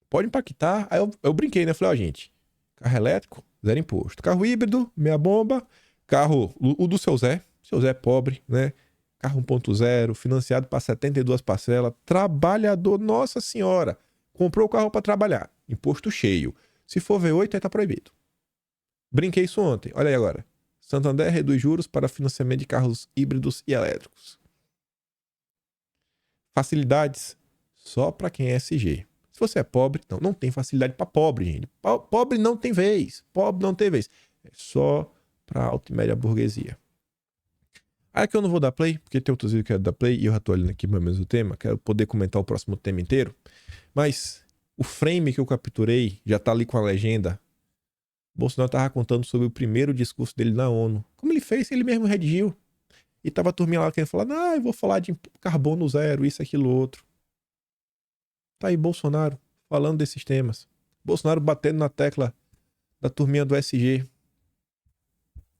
Pode impactar. Aí eu brinquei, né? Falei, ó, gente, carro elétrico, 0 imposto. Carro híbrido, meia bomba. Carro, o do seu Zé é pobre, né? Carro 1.0, financiado para 72 parcelas. Trabalhador, nossa senhora. Comprou o carro para trabalhar. Imposto cheio. Se for V8, aí tá proibido. Brinquei isso ontem. Olha aí agora. Santander reduz juros para financiamento de carros híbridos e elétricos. Facilidades só para quem é SG. Se você é pobre, não tem facilidade para pobre, gente. Pobre não tem vez. Pobre não tem vez. É só para alta e média burguesia. Aí que eu não vou dar play, porque tem outros vídeos que eu quero dar play e eu já tô olhando aqui mais ou menos o tema. Quero poder comentar o próximo tema inteiro. Mas o frame que eu capturei já tá ali com a legenda. Bolsonaro tava contando sobre o primeiro discurso dele na ONU. Como ele fez, ele mesmo redigiu. E tava a turminha lá querendo falar, não, eu vou falar de carbono zero, isso, aquilo, outro. Tá aí Bolsonaro falando desses temas. Bolsonaro batendo na tecla da turminha do SG.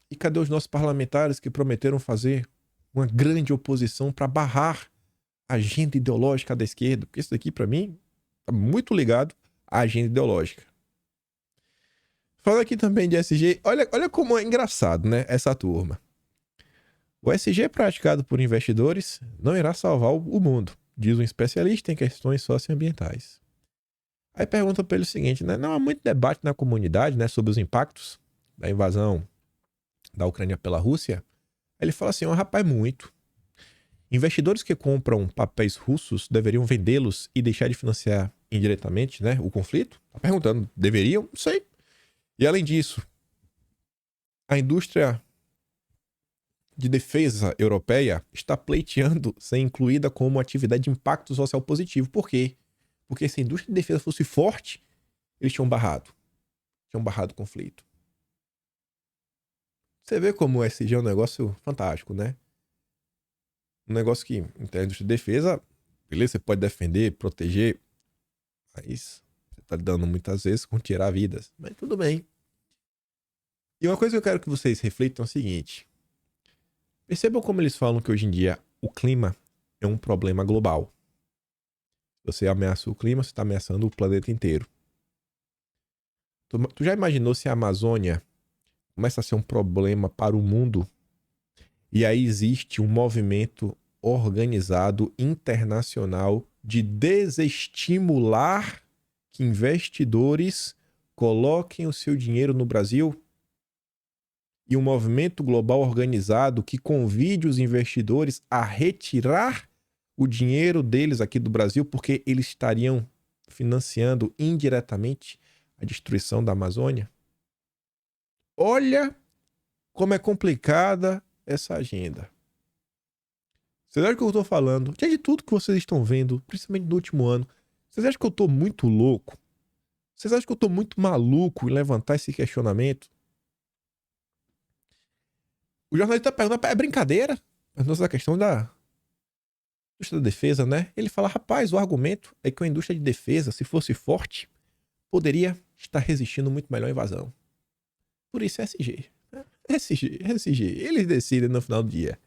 E cadê os nossos parlamentares que prometeram fazer uma grande oposição para barrar a agenda ideológica da esquerda? Porque isso daqui, para mim, tá muito ligado à agenda ideológica. Falando aqui também de SG, olha como é engraçado, né, essa turma. O SG praticado por investidores não irá salvar o mundo, diz um especialista em questões socioambientais. Aí pergunta para ele o seguinte, né, não há muito debate na comunidade, né, sobre os impactos da invasão da Ucrânia pela Rússia. Aí ele fala assim, rapaz, muito. Investidores que compram papéis russos deveriam vendê-los e deixar de financiar indiretamente, né, o conflito? Tá perguntando, deveriam? Não sei. E além disso, a indústria de defesa europeia está pleiteando ser incluída como atividade de impacto social positivo. Por quê? Porque se a indústria de defesa fosse forte, eles tinham barrado o conflito. Você vê como o SG é um negócio fantástico, né? Um negócio que, em termos de defesa, beleza, você pode defender, proteger, mas você tá lidando muitas vezes com tirar vidas. Mas tudo bem. E uma coisa que eu quero que vocês reflitam é o seguinte. Percebam como eles falam que hoje em dia o clima é um problema global. Se você ameaça o clima, você está ameaçando o planeta inteiro. Tu já imaginou se a Amazônia começa a ser um problema para o mundo? E aí existe um movimento organizado internacional de desestimular que investidores coloquem o seu dinheiro no Brasil, e um movimento global organizado que convide os investidores a retirar o dinheiro deles aqui do Brasil, porque eles estariam financiando indiretamente a destruição da Amazônia. Olha como é complicada essa agenda. Vocês acham que eu estou falando, diante de tudo que vocês estão vendo, principalmente no último ano, vocês acham que eu estou muito louco? Vocês acham que eu estou muito maluco em levantar esse questionamento? O jornalista pergunta, é brincadeira? Perguntou a questão da indústria da defesa, né? Ele fala, rapaz, o argumento é que a indústria de defesa, se fosse forte, poderia estar resistindo muito melhor à invasão. Por isso é SG. SG. Eles decidem no final do dia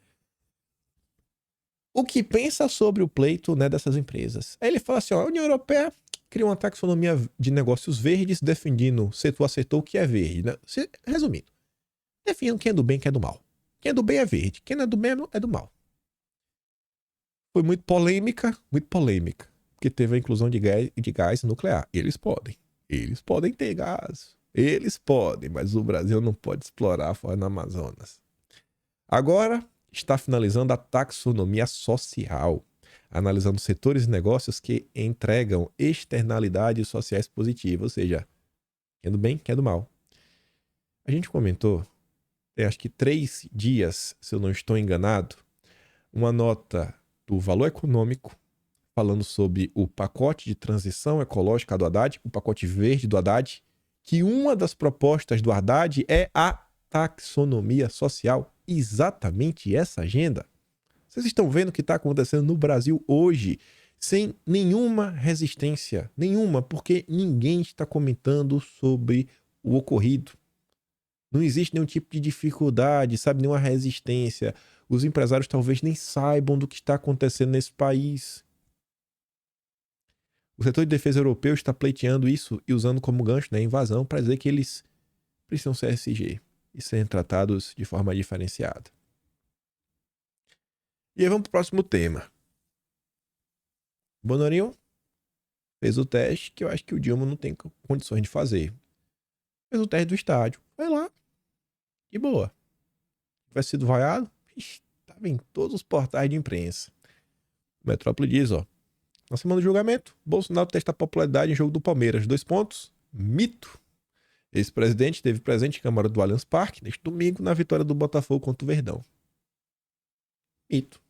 o que pensa sobre o pleito, né, dessas empresas. Aí ele fala assim, ó, a União Europeia cria uma taxonomia de negócios verdes, definindo setor a setor o que é verde. Né? Resumindo, definindo quem é do bem e quem é do mal. Quem é do bem é verde, quem não é do bem é do mal. Foi muito polêmica, porque teve a inclusão de gás nuclear. Eles podem ter gás, eles podem, mas o Brasil não pode explorar fora no Amazonas. Agora está finalizando a taxonomia social, analisando setores e negócios que entregam externalidades sociais positivas, ou seja, quem é do bem, quem é do mal. A gente comentou, tem acho que 3 dias, se eu não estou enganado, uma nota do Valor Econômico falando sobre o pacote de transição ecológica do Haddad, o pacote verde do Haddad, que uma das propostas do Haddad é a taxonomia social. Exatamente essa agenda. Vocês estão vendo o que está acontecendo no Brasil hoje, sem nenhuma resistência, nenhuma, porque ninguém está comentando sobre o ocorrido. Não existe nenhum tipo de dificuldade, sabe, nenhuma resistência. Os empresários talvez nem saibam do que está acontecendo nesse país. O setor de defesa europeu está pleiteando isso e usando como gancho, né, a invasão, para dizer que eles precisam ser SG e serem tratados de forma diferenciada. E aí vamos para o próximo tema. Bonorinho fez o teste que eu acho que o Dilma não tem condições de fazer. Fez o teste do estádio. Vai lá. E boa. Vai sido vaiado? Estava em todos os portais de imprensa. O Metrópole diz, ó. Na semana do julgamento, Bolsonaro testa a popularidade em jogo do Palmeiras. 2 pontos. Mito. Ex-presidente esteve presente em Câmara do Allianz Parque neste domingo na vitória do Botafogo contra o Verdão. Mito.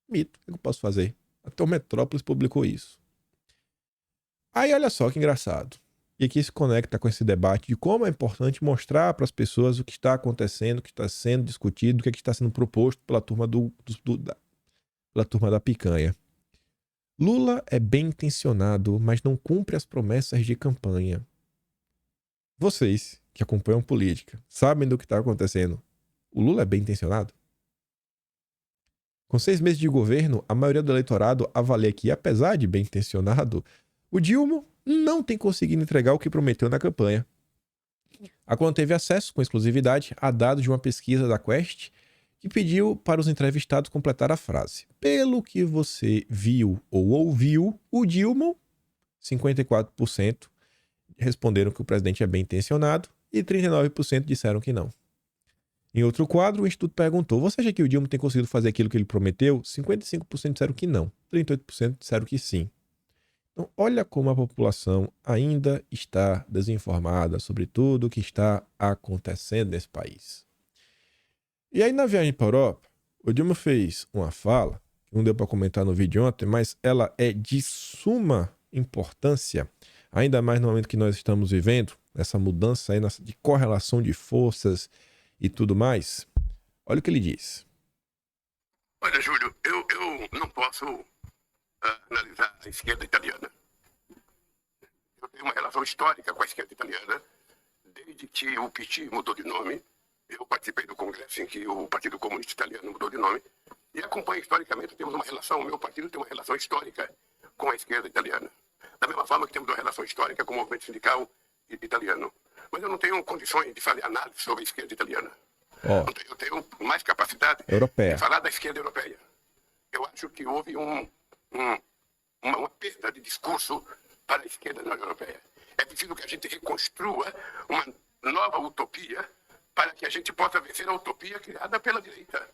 O que eu posso fazer? Até o Metrópolis publicou isso. Aí olha só que engraçado. E aqui se conecta com esse debate de como é importante mostrar para as pessoas o que está acontecendo, o que está sendo discutido, o que está sendo proposto pela turma pela turma da picanha. Lula é bem intencionado, mas não cumpre as promessas de campanha. Vocês que acompanham política sabem do que está acontecendo. O Lula é bem intencionado? Com 6 meses de governo, a maioria do eleitorado avalia que, apesar de bem intencionado, o Dilma não tem conseguido entregar o que prometeu na campanha. A Coluna teve acesso, com exclusividade, a dados de uma pesquisa da Quest que pediu para os entrevistados completar a frase. Pelo que você viu ou ouviu, o Dilma, 54% responderam que o presidente é bem intencionado e 39% disseram que não. Em outro quadro, o Instituto perguntou, você acha que o Dilma tem conseguido fazer aquilo que ele prometeu? 55% disseram que não, 38% disseram que sim. Então, olha como a população ainda está desinformada sobre tudo o que está acontecendo nesse país. E aí, na viagem para a Europa, o Dilma fez uma fala, que não deu para comentar no vídeo ontem, mas ela é de suma importância, ainda mais no momento que nós estamos vivendo, essa mudança aí de correlação de forças e tudo mais. Olha o que ele diz. Olha, Júlio, eu não posso analisar a esquerda italiana. Eu tenho uma relação histórica com a esquerda italiana. Desde que o PT mudou de nome, eu participei do congresso em que o Partido Comunista Italiano mudou de nome, e acompanho historicamente, temos uma relação, o meu partido tem uma relação histórica com a esquerda italiana. Da mesma forma que temos uma relação histórica com o movimento sindical italiano. Mas eu não tenho condições de fazer análise sobre a esquerda italiana. Eu tenho mais capacidade capacidade Europeia. de falar da esquerda europeia. Eu acho que houve uma perda de discurso para a esquerda na União Europeia. É preciso que a gente reconstrua uma nova utopia para que a gente possa vencer a utopia criada pela direita.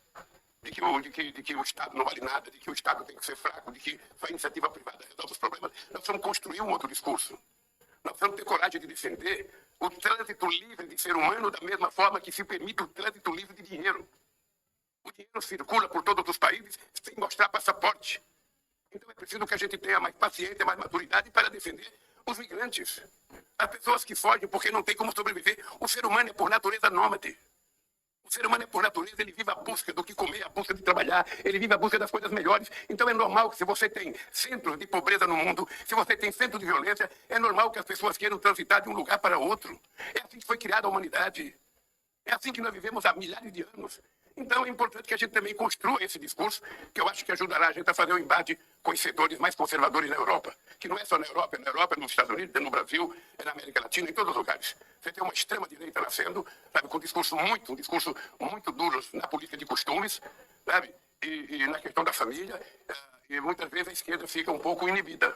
De que o Estado não vale nada, de que o Estado tem que ser fraco, de que só a iniciativa privada resolve os problemas. Nós precisamos construir um outro discurso. Nós precisamos ter coragem de defender o trânsito livre de ser humano da mesma forma que se permite o trânsito livre de dinheiro. O dinheiro circula por todos os países sem mostrar passaporte. Então é preciso que a gente tenha mais paciência, mais maturidade para defender os migrantes. As pessoas que fogem porque não tem como sobreviver. O ser humano é por natureza nômade. O ser humano é por natureza, ele vive a busca do que comer, a busca de trabalhar, ele vive a busca das coisas melhores. Então é normal que se você tem centros de pobreza no mundo, se você tem centros de violência, é normal que as pessoas queiram transitar de um lugar para outro. É assim que foi criada a humanidade. É assim que nós vivemos há milhares de anos. Então é importante que a gente também construa esse discurso, que eu acho que ajudará a gente a fazer um embate com os setores mais conservadores na Europa. Que não é só na Europa, é nos Estados Unidos, é no Brasil, é na América Latina, em todos os lugares. Você tem uma extrema-direita nascendo, sabe, com um discurso muito duro na política de costumes, sabe, e na questão da família, e muitas vezes a esquerda fica um pouco inibida.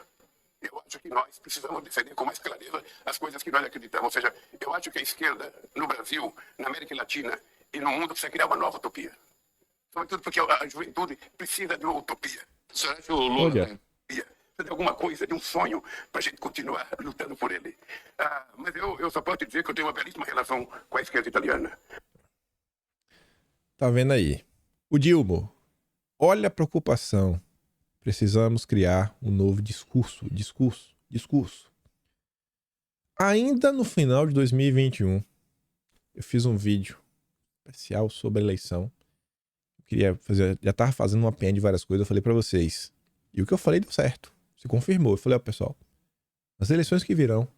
Eu acho que nós precisamos defender com mais clareza as coisas que nós acreditamos. Ou seja, eu acho que a esquerda no Brasil, na América Latina e no mundo precisa criar uma nova utopia. Sobretudo porque a juventude precisa de uma utopia. O senhor acha que o Lula precisa de alguma coisa, de um sonho, para a gente continuar lutando por ele. Mas eu só posso te dizer que eu tenho uma belíssima relação com a esquerda italiana. Tá vendo aí? O Dilma, olha a preocupação. Precisamos criar um novo discurso. Ainda no final de 2021, eu fiz um vídeo especial sobre a eleição. Eu queria fazer, já estava fazendo uma penha de várias coisas, eu falei para vocês. E o que eu falei deu certo. Se confirmou. Eu falei, ó, pessoal, nas eleições que virão,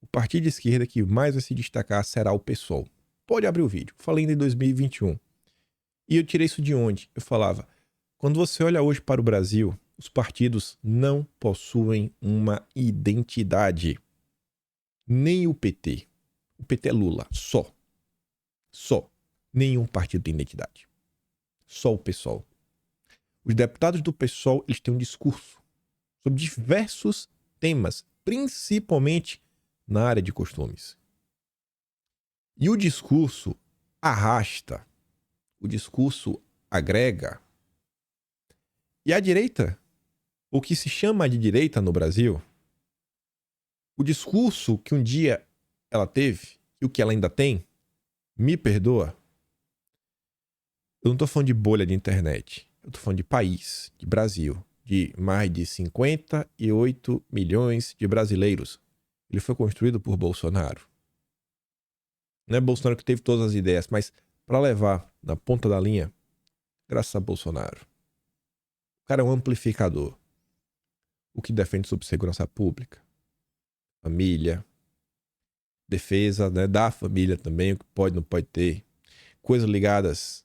o partido de esquerda que mais vai se destacar será o PSOL. Pode abrir o vídeo. Eu falei ainda em 2021. E eu tirei isso de onde? Eu falava, quando você olha hoje para o Brasil, os partidos não possuem uma identidade. Nem o PT. O PT é Lula. Só. Nenhum partido tem identidade. Só o PSOL. Os deputados do PSOL, eles têm um discurso sobre diversos temas, principalmente na área de costumes. E o discurso arrasta. O discurso agrega. E a direita, o que se chama de direita no Brasil, o discurso que um dia ela teve e o que ela ainda tem, me perdoa, eu não estou falando de bolha de internet, eu estou falando de país, de Brasil, de mais de 58 milhões de brasileiros. Ele foi construído por Bolsonaro. Não é Bolsonaro que teve todas as ideias, mas para levar na ponta da linha, graças a Bolsonaro. O cara é um amplificador. O que defende sobre segurança pública, família, defesa, né, da família também, o que pode não pode ter, coisas ligadas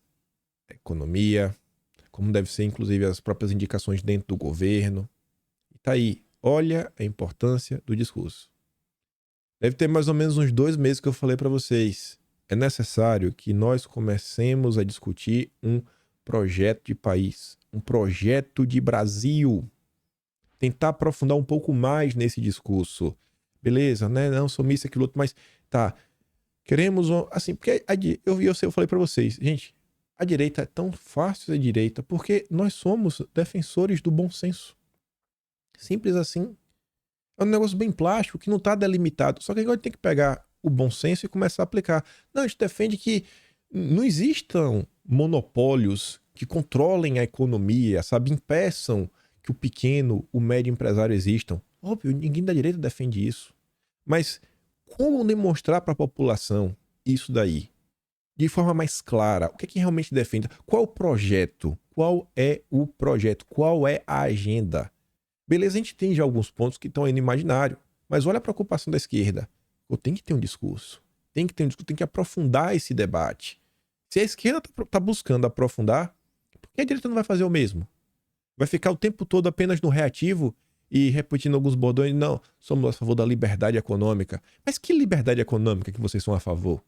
à economia, como deve ser inclusive as próprias indicações dentro do governo. E tá aí, olha a importância do discurso. Deve ter mais ou menos uns 2 meses que eu falei para vocês. É necessário que nós comecemos a discutir um projeto de país, um projeto de Brasil. Tentar aprofundar um pouco mais nesse discurso. Beleza, né? Não, sou isso, aquilo outro, mas tá. Queremos, assim, porque eu falei pra vocês, gente, a direita é tão fácil ser direita, porque nós somos defensores do bom senso. Simples assim. É um negócio bem plástico, que não tá delimitado. Só que agora tem que pegar o bom senso e começar a aplicar. Não, a gente defende que não existam monopólios que controlem a economia, sabe? Impeçam que o pequeno, o médio empresário existam. Óbvio, ninguém da direita defende isso. Mas como demonstrar para a população isso daí? De forma mais clara, o que é que realmente defende? Qual o projeto? Qual é o projeto? Qual é a agenda? Beleza, a gente tem já alguns pontos que estão aí no imaginário, mas olha a preocupação da esquerda. Tem que ter um discurso. Tem que aprofundar esse debate. Se a esquerda está buscando aprofundar, por que a direita não vai fazer o mesmo? Vai ficar o tempo todo apenas no reativo e repetindo alguns bordões? Não, somos a favor da liberdade econômica. Mas que liberdade econômica que vocês são a favor?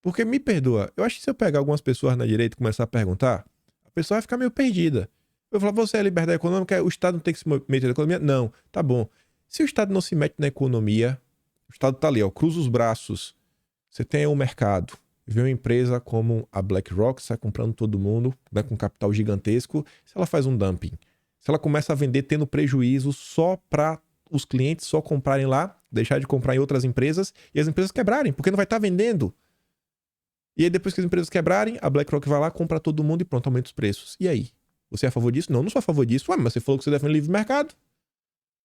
Porque, me perdoa, eu acho que se eu pegar algumas pessoas na direita e começar a perguntar, a pessoa vai ficar meio perdida. Eu vou falar, você é liberdade econômica, o Estado não tem que se meter na economia? Não, tá bom. Se o Estado não se mete na economia, o Estado tá ali, ó, cruza os braços. Você tem aí um mercado, vê uma empresa como a BlackRock, sai comprando todo mundo, né, com capital gigantesco, se ela faz um dumping, se ela começa a vender tendo prejuízo só para os clientes só comprarem lá, deixar de comprar em outras empresas e as empresas quebrarem, porque não vai estar vendendo. E aí depois que as empresas quebrarem, a BlackRock vai lá, compra todo mundo e pronto, aumenta os preços. E aí? Você é a favor disso? Não, não sou a favor disso. Ué, mas você falou que você defende o livre mercado.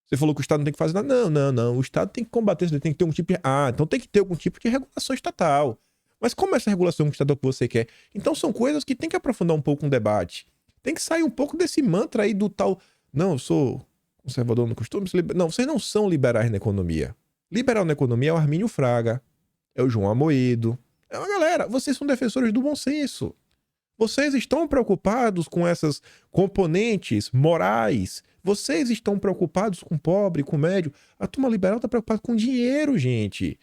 Você falou que o Estado não tem que fazer nada. Não, não, não. O Estado tem que combater isso, tem que ter um tipo de... Ah, então tem que ter algum tipo de regulação estatal. Mas como é essa regulação estatal que você quer? Então são coisas que tem que aprofundar um pouco o debate. Tem que sair um pouco desse mantra aí do tal... Não, eu sou conservador no costume. Não, vocês não são liberais na economia. Liberal na economia é o Armínio Fraga, é o João Amoedo. É uma galera, vocês são defensores do bom senso. Vocês estão preocupados com essas componentes morais. Vocês estão preocupados com o pobre, com o médio. A turma liberal está preocupada com dinheiro, gente.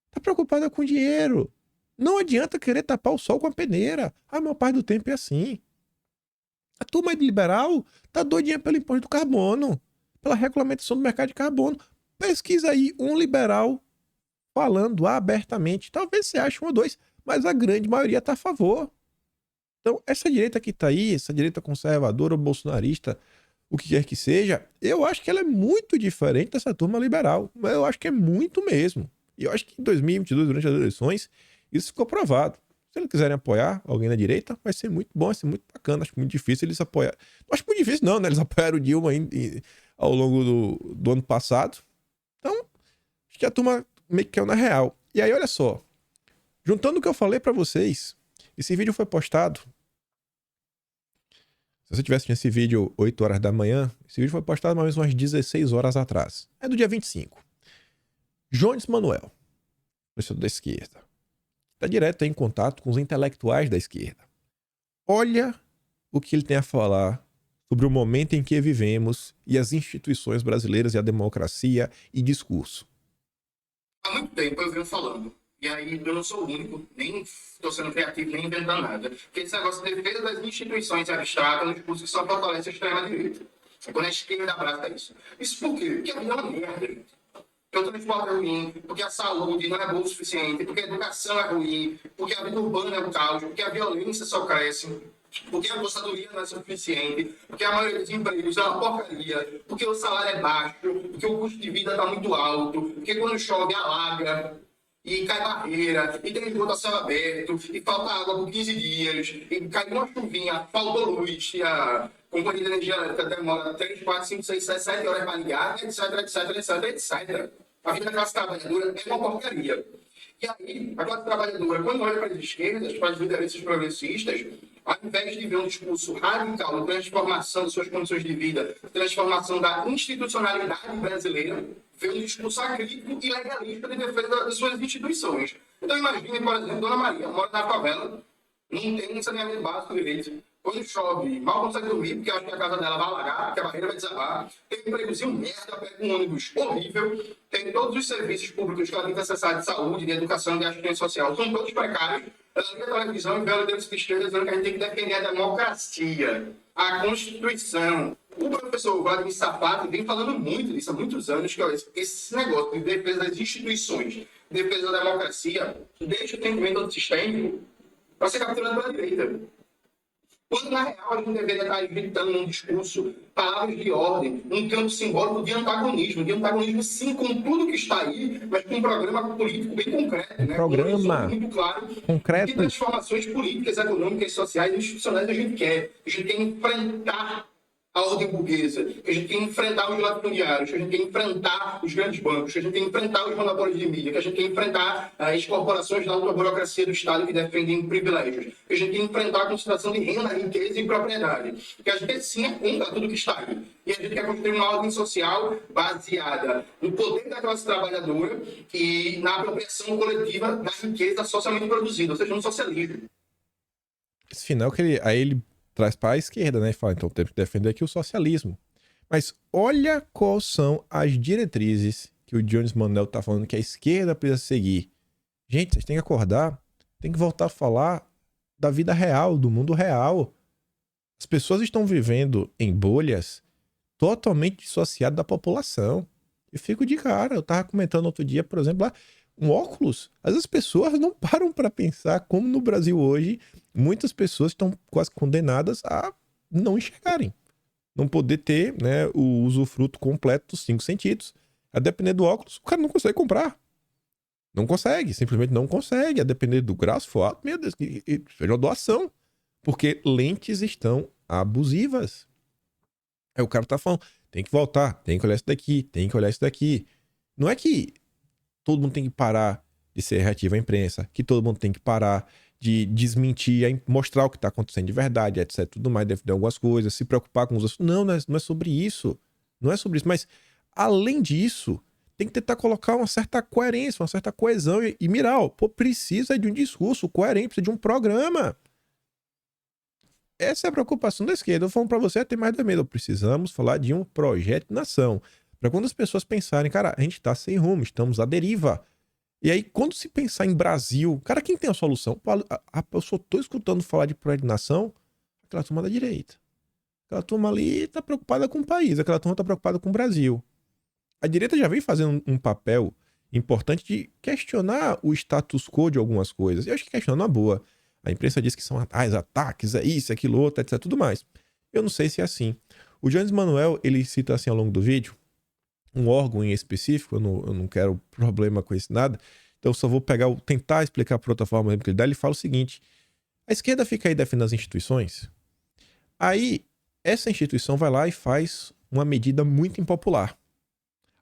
Está preocupada com dinheiro. Não adianta querer tapar o sol com a peneira. A maior parte do tempo é assim. A turma liberal tá doidinha pelo imposto do carbono, pela regulamentação do mercado de carbono. Pesquisa aí um liberal falando abertamente. Talvez você ache um ou dois, mas a grande maioria tá a favor. Então, essa direita que tá aí, essa direita conservadora ou bolsonarista, o que quer que seja, eu acho que ela é muito diferente dessa turma liberal. Mas eu acho que é muito mesmo. E eu acho que em 2022, durante as eleições, isso ficou provado. Se eles quiserem apoiar alguém na direita, vai ser muito bom, vai ser muito bacana. Acho muito difícil eles apoiarem. Não acho muito difícil, não, né? Eles apoiaram o Dilma ao longo do ano passado. Então, acho que a turma meio que caiu na real. E aí, olha só. Juntando o que eu falei pra vocês, esse vídeo foi postado. Se você tivesse esse vídeo 8 horas da manhã, esse vídeo foi postado mais ou menos umas 16 horas atrás. É do dia 25. Jones Manuel, professor da esquerda, está direto em contato com os intelectuais da esquerda. Olha o que ele tem a falar sobre o momento em que vivemos e as instituições brasileiras e a democracia e discurso. Há muito tempo eu venho falando. E aí eu não sou o único, nem estou sendo criativo, nem inventando nada. Porque esse negócio de defesa das instituições abstrata é um discurso que só fortalece a extrema-direita. É quando a esquerda abraça isso. Isso por quê? Porque a vida é uma merda, gente. Porque o transporte é ruim, porque a saúde não é boa o suficiente, porque a educação é ruim, porque a vida urbana é um caos, porque a violência só cresce, porque a aposentadoria não é suficiente, porque a maioria dos empregos é uma porcaria, porque o salário é baixo, porque o custo de vida está muito alto, porque quando chove alaga e cai barreira, e tem esgoto a céu aberto, e falta água por 15 dias, e cai uma chuvinha, faltou luz, e a companhia de energia elétrica demora 3, 4, 5, 6, 7, 7 horas para ligar, etc, etc, etc, etc. A vida da classe trabalhadora é uma porcaria. E aí, a classe trabalhadora, quando olha para as esquerdas, para as lideranças progressistas, ao invés de ver um discurso radical de transformação de suas condições de vida, transformação da institucionalidade brasileira, vê um discurso acrítico e legalista de defesa das suas instituições. Então imagine, por exemplo, Dona Maria, mora na favela, não tem saneamento básico direito. Quando chove, mal consegue dormir, porque acha que a casa dela vai alagar, porque a barreira vai desabar. Tem um empregozinho merda, pega um ônibus horrível. Tem todos os serviços públicos que ela tem que acessar de saúde, de educação, de assistência social. São todos precários. Ela liga a televisão e vê a liderança de esquerda dizendo que a gente tem que defender a democracia, a Constituição. O professor Vladimir Safatli vem falando muito disso há muitos anos, que olha, esse negócio de defesa das instituições, defesa da democracia, deixa o entendimento antissistêmico para ser capturado pela direita. Quando, na real, a gente deveria estar gritando num discurso palavras de ordem, um campo simbólico de antagonismo sim, com tudo que está aí, mas com um programa político bem concreto, né? Programa muito claro concreto. Que transformações políticas, econômicas, sociais e institucionais a gente quer. A gente quer enfrentar a ordem burguesa, que a gente quer enfrentar os latifundiários, que a gente quer enfrentar os grandes bancos, que a gente quer enfrentar os monopólios de mídia, que a gente quer enfrentar as corporações da alta burocracia do Estado que defendem privilégios, que a gente quer enfrentar a concentração de renda, riqueza e propriedade, que a gente sim é contra tudo que está aí. E a gente quer construir uma ordem social baseada no poder da classe trabalhadora e na apropriação coletiva da riqueza socialmente produzida, ou seja, no socialismo. Esse final que ele traz para a esquerda, né? E fala, então temos que defender aqui o socialismo. Mas olha quais são as diretrizes que o Jones Manuel tá falando que a esquerda precisa seguir. Gente, vocês têm que acordar. Tem que voltar a falar da vida real, do mundo real. As pessoas estão vivendo em bolhas totalmente dissociadas da população. Eu fico de cara. Eu tava comentando outro dia, por exemplo, lá, um óculos. As pessoas não param para pensar como no Brasil hoje muitas pessoas estão quase condenadas a não enxergarem. Não poder ter, né, o usufruto completo dos 5 sentidos. A depender do óculos, o cara não consegue comprar. Não consegue, simplesmente não consegue. A depender do grau, se for alto, meu Deus, seja uma doação. Porque lentes estão abusivas. Aí o cara tá falando, tem que voltar, tem que olhar isso daqui, tem que olhar isso daqui. Não é que todo mundo tem que parar de ser reativo à imprensa, que todo mundo tem que parar de desmentir, mostrar o que está acontecendo de verdade, etc. Tudo mais, defender algumas coisas, se preocupar com os outros. Não é sobre isso. Não é sobre isso. Mas, além disso, tem que tentar colocar uma certa coerência, uma certa coesão e mirar, ó, pô, precisa de um discurso coerente, precisa de um programa. Essa é a preocupação da esquerda. Eu falo pra você, ter mais do medo. Precisamos falar de um projeto de nação. Para quando as pessoas pensarem, cara, a gente tá sem rumo, estamos à deriva. E aí, quando se pensar em Brasil, cara, quem tem a solução? Eu só tô escutando falar de projeto de nação, aquela turma da direita. Aquela turma ali tá preocupada com o país, aquela turma tá preocupada com o Brasil. A direita já vem fazendo um papel importante de questionar o status quo de algumas coisas. E eu acho que questionando uma boa. A imprensa diz que são ataques, é isso, é aquilo, outro, etc, tudo mais. Eu não sei se é assim. O Jones Manuel, ele cita assim ao longo do vídeo, um órgão em específico, eu não quero problema com isso nada, então eu só vou tentar explicar por outra forma que ele dá. Ele fala o seguinte: a esquerda fica aí defendendo as instituições, aí essa instituição vai lá e faz uma medida muito impopular.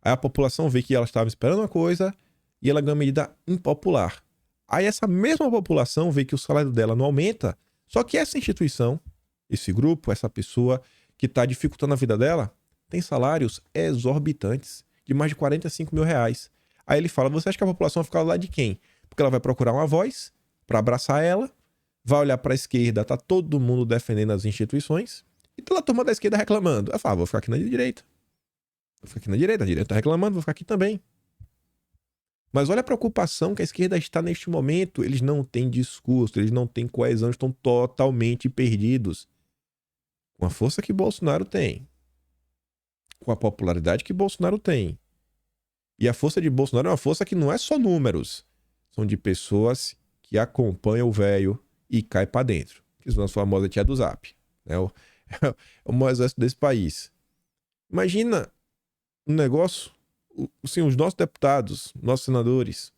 Aí a população vê que ela estava esperando uma coisa e ela ganha uma medida impopular. Aí essa mesma população vê que o salário dela não aumenta, só que essa instituição, esse grupo, essa pessoa que está dificultando a vida dela, tem salários exorbitantes, de mais de 45 mil reais. Aí ele fala, você acha que a população vai ficar do lado de quem? Porque ela vai procurar uma voz para abraçar ela, vai olhar para a esquerda, tá todo mundo defendendo as instituições, e tá lá a turma da esquerda reclamando. Ela fala, vou ficar aqui na direita. Vou ficar aqui na direita, a direita tá reclamando, vou ficar aqui também. Mas olha a preocupação que a esquerda está neste momento. Eles não têm discurso, eles não têm coesão, estão totalmente perdidos. Com a força que Bolsonaro tem, com a popularidade que Bolsonaro tem. E a força de Bolsonaro é uma força que não é só números. São de pessoas que acompanham o velho e caem para dentro. Que são as famosas tia do Zap. É o maior exército desse país. Imagina um negócio, assim, os nossos deputados, nossos senadores,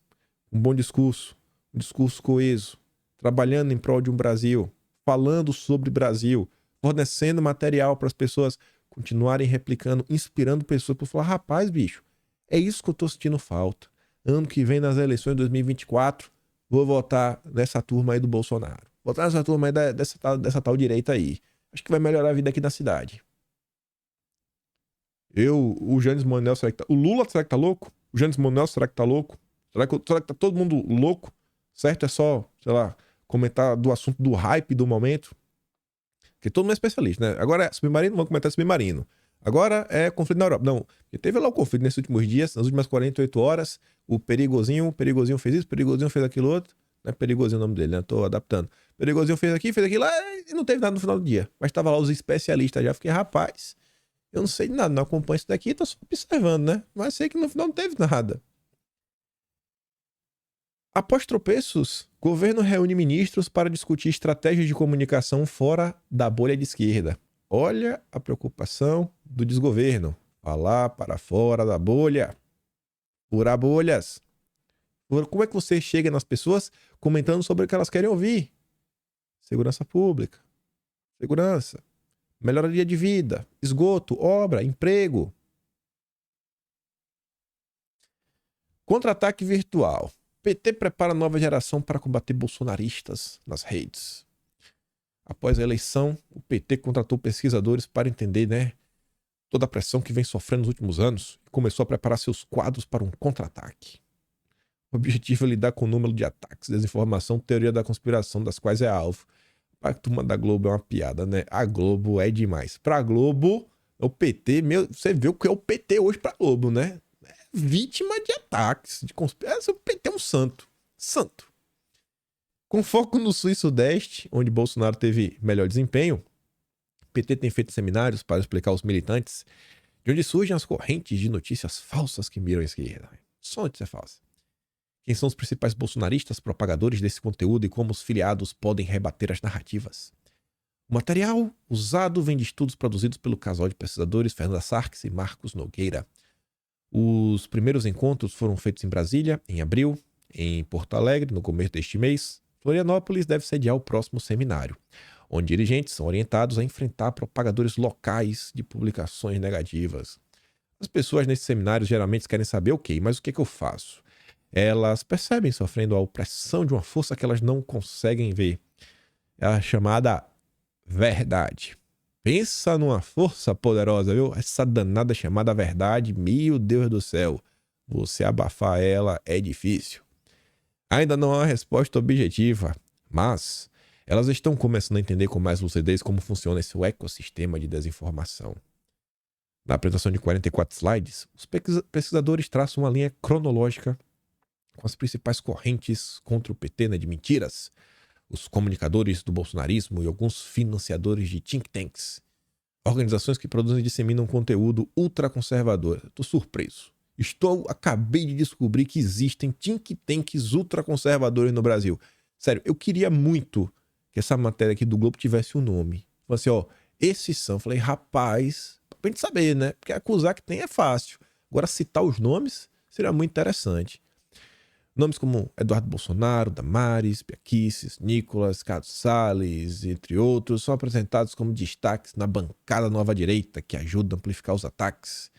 um bom discurso, um discurso coeso, trabalhando em prol de um Brasil, falando sobre Brasil, fornecendo material para as pessoas continuarem replicando, inspirando pessoas para falar, rapaz, bicho, é isso que eu tô sentindo falta. Ano que vem, nas eleições de 2024, vou votar nessa turma aí do Bolsonaro. Votar nessa turma aí dessa tal direita aí. Acho que vai melhorar a vida aqui na cidade. O Jones Manuel, será que tá... O Lula, será que tá louco? O Jones Manuel, será que tá louco? Será que tá todo mundo louco? Certo? É só, sei lá, comentar do assunto do hype do momento. Porque todo mundo é especialista, né? Agora é submarino, vamos comentar submarino. Agora é conflito na Europa. Não, porque teve lá o conflito nesses últimos dias, nas últimas 48 horas, o Perigosinho fez isso, Perigosinho fez aquilo outro. Não é Perigosinho o nome dele, né? Tô adaptando. Perigosinho fez aqui, fez aquilo lá, e não teve nada no final do dia. Mas tava lá os especialistas já. Fiquei, rapaz, eu não sei de nada, não acompanho isso daqui, tô só observando, né? Mas sei que no final não teve nada. Após tropeços, governo reúne ministros para discutir estratégias de comunicação fora da bolha de esquerda. Olha a preocupação do desgoverno. Falar para fora da bolha. Furar bolhas. Como é que você chega nas pessoas comentando sobre o que elas querem ouvir? Segurança pública. Segurança. Melhoria de vida. Esgoto. Obra. Emprego. Contra-ataque virtual. PT prepara nova geração para combater bolsonaristas nas redes. Após a eleição, o PT contratou pesquisadores para entender, né, toda a pressão que vem sofrendo nos últimos anos e começou a preparar seus quadros para um contra-ataque. O objetivo é lidar com o número de ataques, desinformação, teoria da conspiração, das quais é alvo. A turma da Globo é uma piada, né? A Globo é demais. Pra Globo, o PT, você vê o que é o PT hoje pra Globo, né? É vítima de ataques, de conspiração. O PT é um santo. Santo. Com foco no Sul e Sudeste, onde Bolsonaro teve melhor desempenho, o PT tem feito seminários para explicar aos militantes de onde surgem as correntes de notícias falsas que miram a esquerda. Só notícia falsa. Quem são os principais bolsonaristas propagadores desse conteúdo e como os filiados podem rebater as narrativas. O material usado vem de estudos produzidos pelo casal de pesquisadores Fernanda Sarkis e Marcos Nogueira. Os primeiros encontros foram feitos em Brasília, em abril, em Porto Alegre, no começo deste mês. Florianópolis deve sediar o próximo seminário, onde dirigentes são orientados a enfrentar propagadores locais de publicações negativas. As pessoas nesses seminários geralmente querem saber, ok, mas o que eu faço? Elas percebem sofrendo a opressão de uma força que elas não conseguem ver. É a chamada verdade. Pensa numa força poderosa, viu? Essa danada chamada verdade, meu Deus do céu. Você abafar ela é difícil. Ainda não há uma resposta objetiva, mas elas estão começando a entender com mais lucidez como funciona esse ecossistema de desinformação. Na apresentação de 44 slides, os pesquisadores traçam uma linha cronológica com as principais correntes contra o PT, de mentiras, os comunicadores do bolsonarismo e alguns financiadores de think tanks, organizações que produzem e disseminam conteúdo ultraconservador. Estou surpreso. Acabei de descobrir que existem think tanks ultraconservadores no Brasil. Sério, eu queria muito que essa matéria aqui do Globo tivesse um nome. Falei assim, ó, esses são. Falei, rapaz, pra gente saber, né? Porque acusar que tem é fácil. Agora, citar os nomes seria muito interessante. Nomes como Eduardo Bolsonaro, Damares, Biaquices, Nicolas, Carlos Salles, entre outros, são apresentados como destaques na bancada nova direita, que ajuda a amplificar os ataques.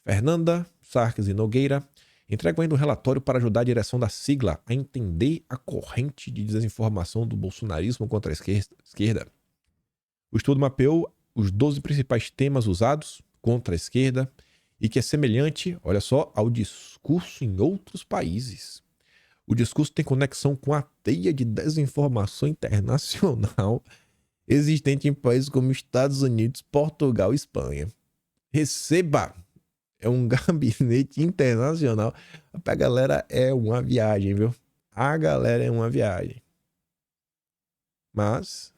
Fernanda Sarkis e Nogueira entregam ainda um relatório para ajudar a direção da sigla a entender a corrente de desinformação do bolsonarismo contra a esquerda. O estudo mapeou os 12 principais temas usados contra a esquerda e que é semelhante, olha só, ao discurso em outros países. O discurso tem conexão com a teia de desinformação internacional existente em países como Estados Unidos, Portugal e Espanha. Receba! É um gabinete internacional. A galera é uma viagem, viu? A galera é uma viagem. Mas,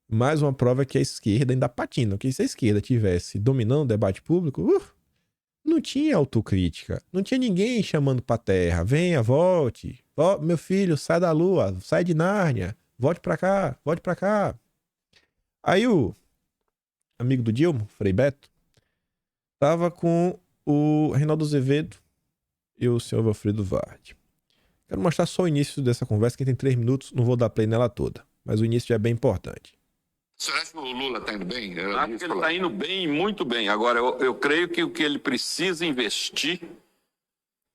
mais uma prova que a esquerda ainda patina. Porque se a esquerda tivesse dominando o debate público, não tinha autocrítica. Não tinha ninguém chamando pra terra. Venha, volte. Meu filho, sai da lua. Sai de Nárnia. Volte pra cá. Volte pra cá. Aí o amigo do Dilma, Frei Beto, tava com o Reinaldo Azevedo e o senhor Wilfrido Vardi. Quero mostrar só o início dessa conversa, que tem 3 minutos. Não vou dar play nela toda. Mas o início já é bem importante. Você acha que o Lula está indo bem? Acho que ele está indo bem, muito bem. Agora, eu creio que o que ele precisa investir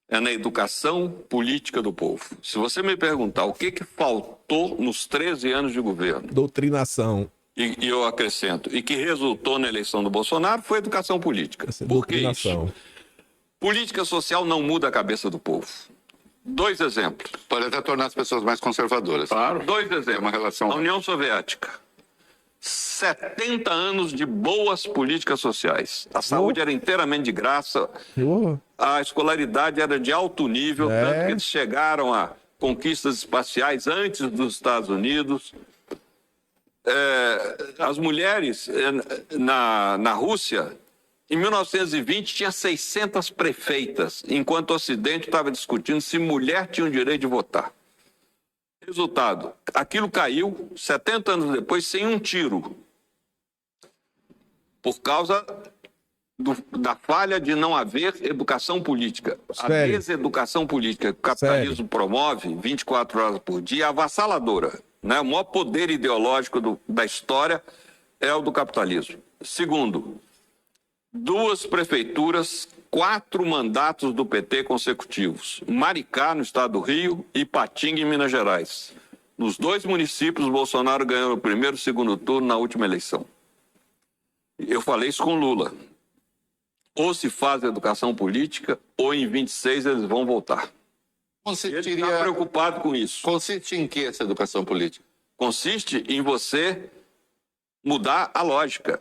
é na educação política do povo. Se você me perguntar o que faltou nos 13 anos de governo... Doutrinação. E eu acrescento, e que resultou na eleição do Bolsonaro, foi educação política. Por que isso? Política social não muda a cabeça do povo. 2 exemplos. Pode até tornar as pessoas mais conservadoras. Claro. 2 exemplos. É uma relação... A União Soviética. 70 anos de boas políticas sociais. A saúde era inteiramente de graça. A escolaridade era de alto nível, tanto que eles chegaram a conquistas espaciais antes dos Estados Unidos. As mulheres na Rússia, em 1920, tinha 600 prefeitas, enquanto o Ocidente estava discutindo se mulher tinha o direito de votar. Resultado, aquilo caiu 70 anos depois sem um tiro, por causa da falha de não haver educação política. A deseducação política que o capitalismo promove 24 horas por dia é avassaladora. Né? O maior poder ideológico da história é o do capitalismo. Segundo, 2 prefeituras, 4 mandatos do PT consecutivos. Maricá, no estado do Rio, e Ipatinga, em Minas Gerais. Nos 2 municípios, Bolsonaro ganhou no primeiro e segundo turno na última eleição. Eu falei isso com Lula. Ou se faz educação política, ou em 26 eles vão voltar. Ele está preocupado com isso. Consiste em que essa educação política? Consiste em você mudar a lógica.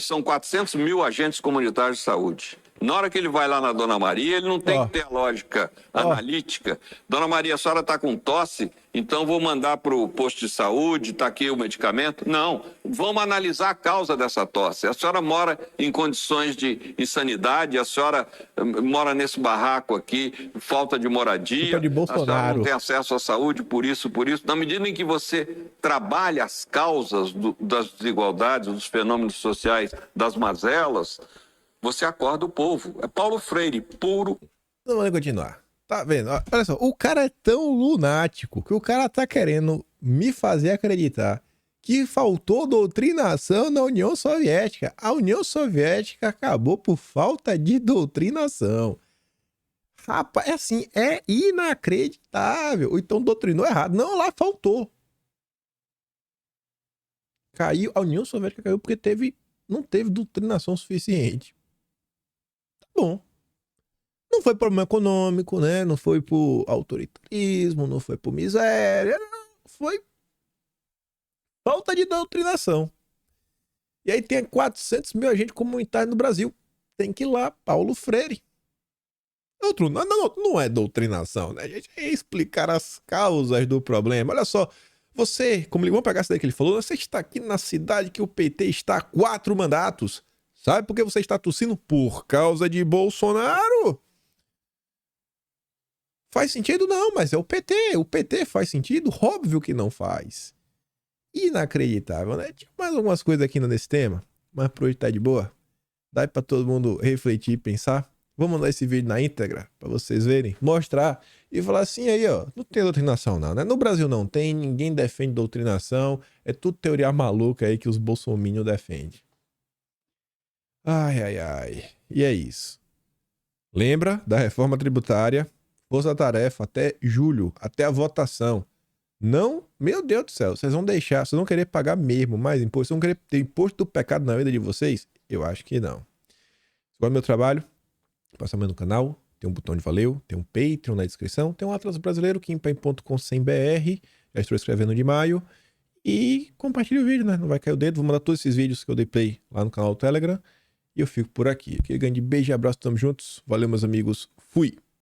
São 400 mil agentes comunitários de saúde. Na hora que ele vai lá na Dona Maria, ele não tem que ter a lógica analítica. Dona Maria, a senhora está com tosse, então vou mandar para o posto de saúde, está aqui o medicamento. Não, vamos analisar a causa dessa tosse. A senhora mora em condições de insanidade, a senhora mora nesse barraco aqui, falta de moradia, de Bolsonaro. A senhora não tem acesso à saúde, por isso. Na medida em que você trabalha as causas das desigualdades, dos fenômenos sociais, das mazelas, você acorda o povo. É Paulo Freire, puro. Não, vamos continuar. Tá vendo? Olha só, o cara é tão lunático que o cara tá querendo me fazer acreditar que faltou doutrinação na União Soviética. A União Soviética acabou por falta de doutrinação. Rapaz, é assim, é inacreditável. Ou então doutrinou errado. Não, lá faltou. Caiu, a União Soviética caiu porque não teve doutrinação suficiente. Tá bom. Não foi problema econômico, né? Não foi por autoritarismo, não foi por miséria, não. Foi falta de doutrinação. E aí tem 400 mil agentes comunitários no Brasil. Tem que ir lá, Paulo Freire. Não é doutrinação, né, gente? É explicar as causas do problema. Olha só, você, como vamos pegar essa daí que ele falou, você está aqui na cidade que o PT está há 4 mandatos. Sabe por que você está tossindo? Por causa de Bolsonaro. Faz sentido? Não, mas é o PT. O PT faz sentido? Óbvio que não faz. Inacreditável, né? Tinha mais algumas coisas aqui nesse tema, mas por hoje tá de boa. Dá pra todo mundo refletir e pensar. Vou mandar esse vídeo na íntegra pra vocês verem, mostrar e falar assim aí, ó, não tem doutrinação não, né? No Brasil não tem, ninguém defende doutrinação, é tudo teoria maluca aí que os bolsominions defendem. Ai, ai, ai. E é isso. Lembra da reforma tributária, força-tarefa até julho, até a votação. Não, meu Deus do céu, vocês vão querer pagar mesmo mais imposto, vocês vão querer ter imposto do pecado na vida de vocês? Eu acho que não. Se gosta do meu trabalho, passa a mão no canal, tem um botão de valeu, tem um Patreon na descrição, tem um Atlas Brasileiro, kimpen.com.br, já estou escrevendo de maio, e compartilha o vídeo, né? Não vai cair o dedo, vou mandar todos esses vídeos que eu dei play lá no canal do Telegram, e eu fico por aqui. Aquele grande beijo e abraço, tamo juntos, valeu meus amigos, fui!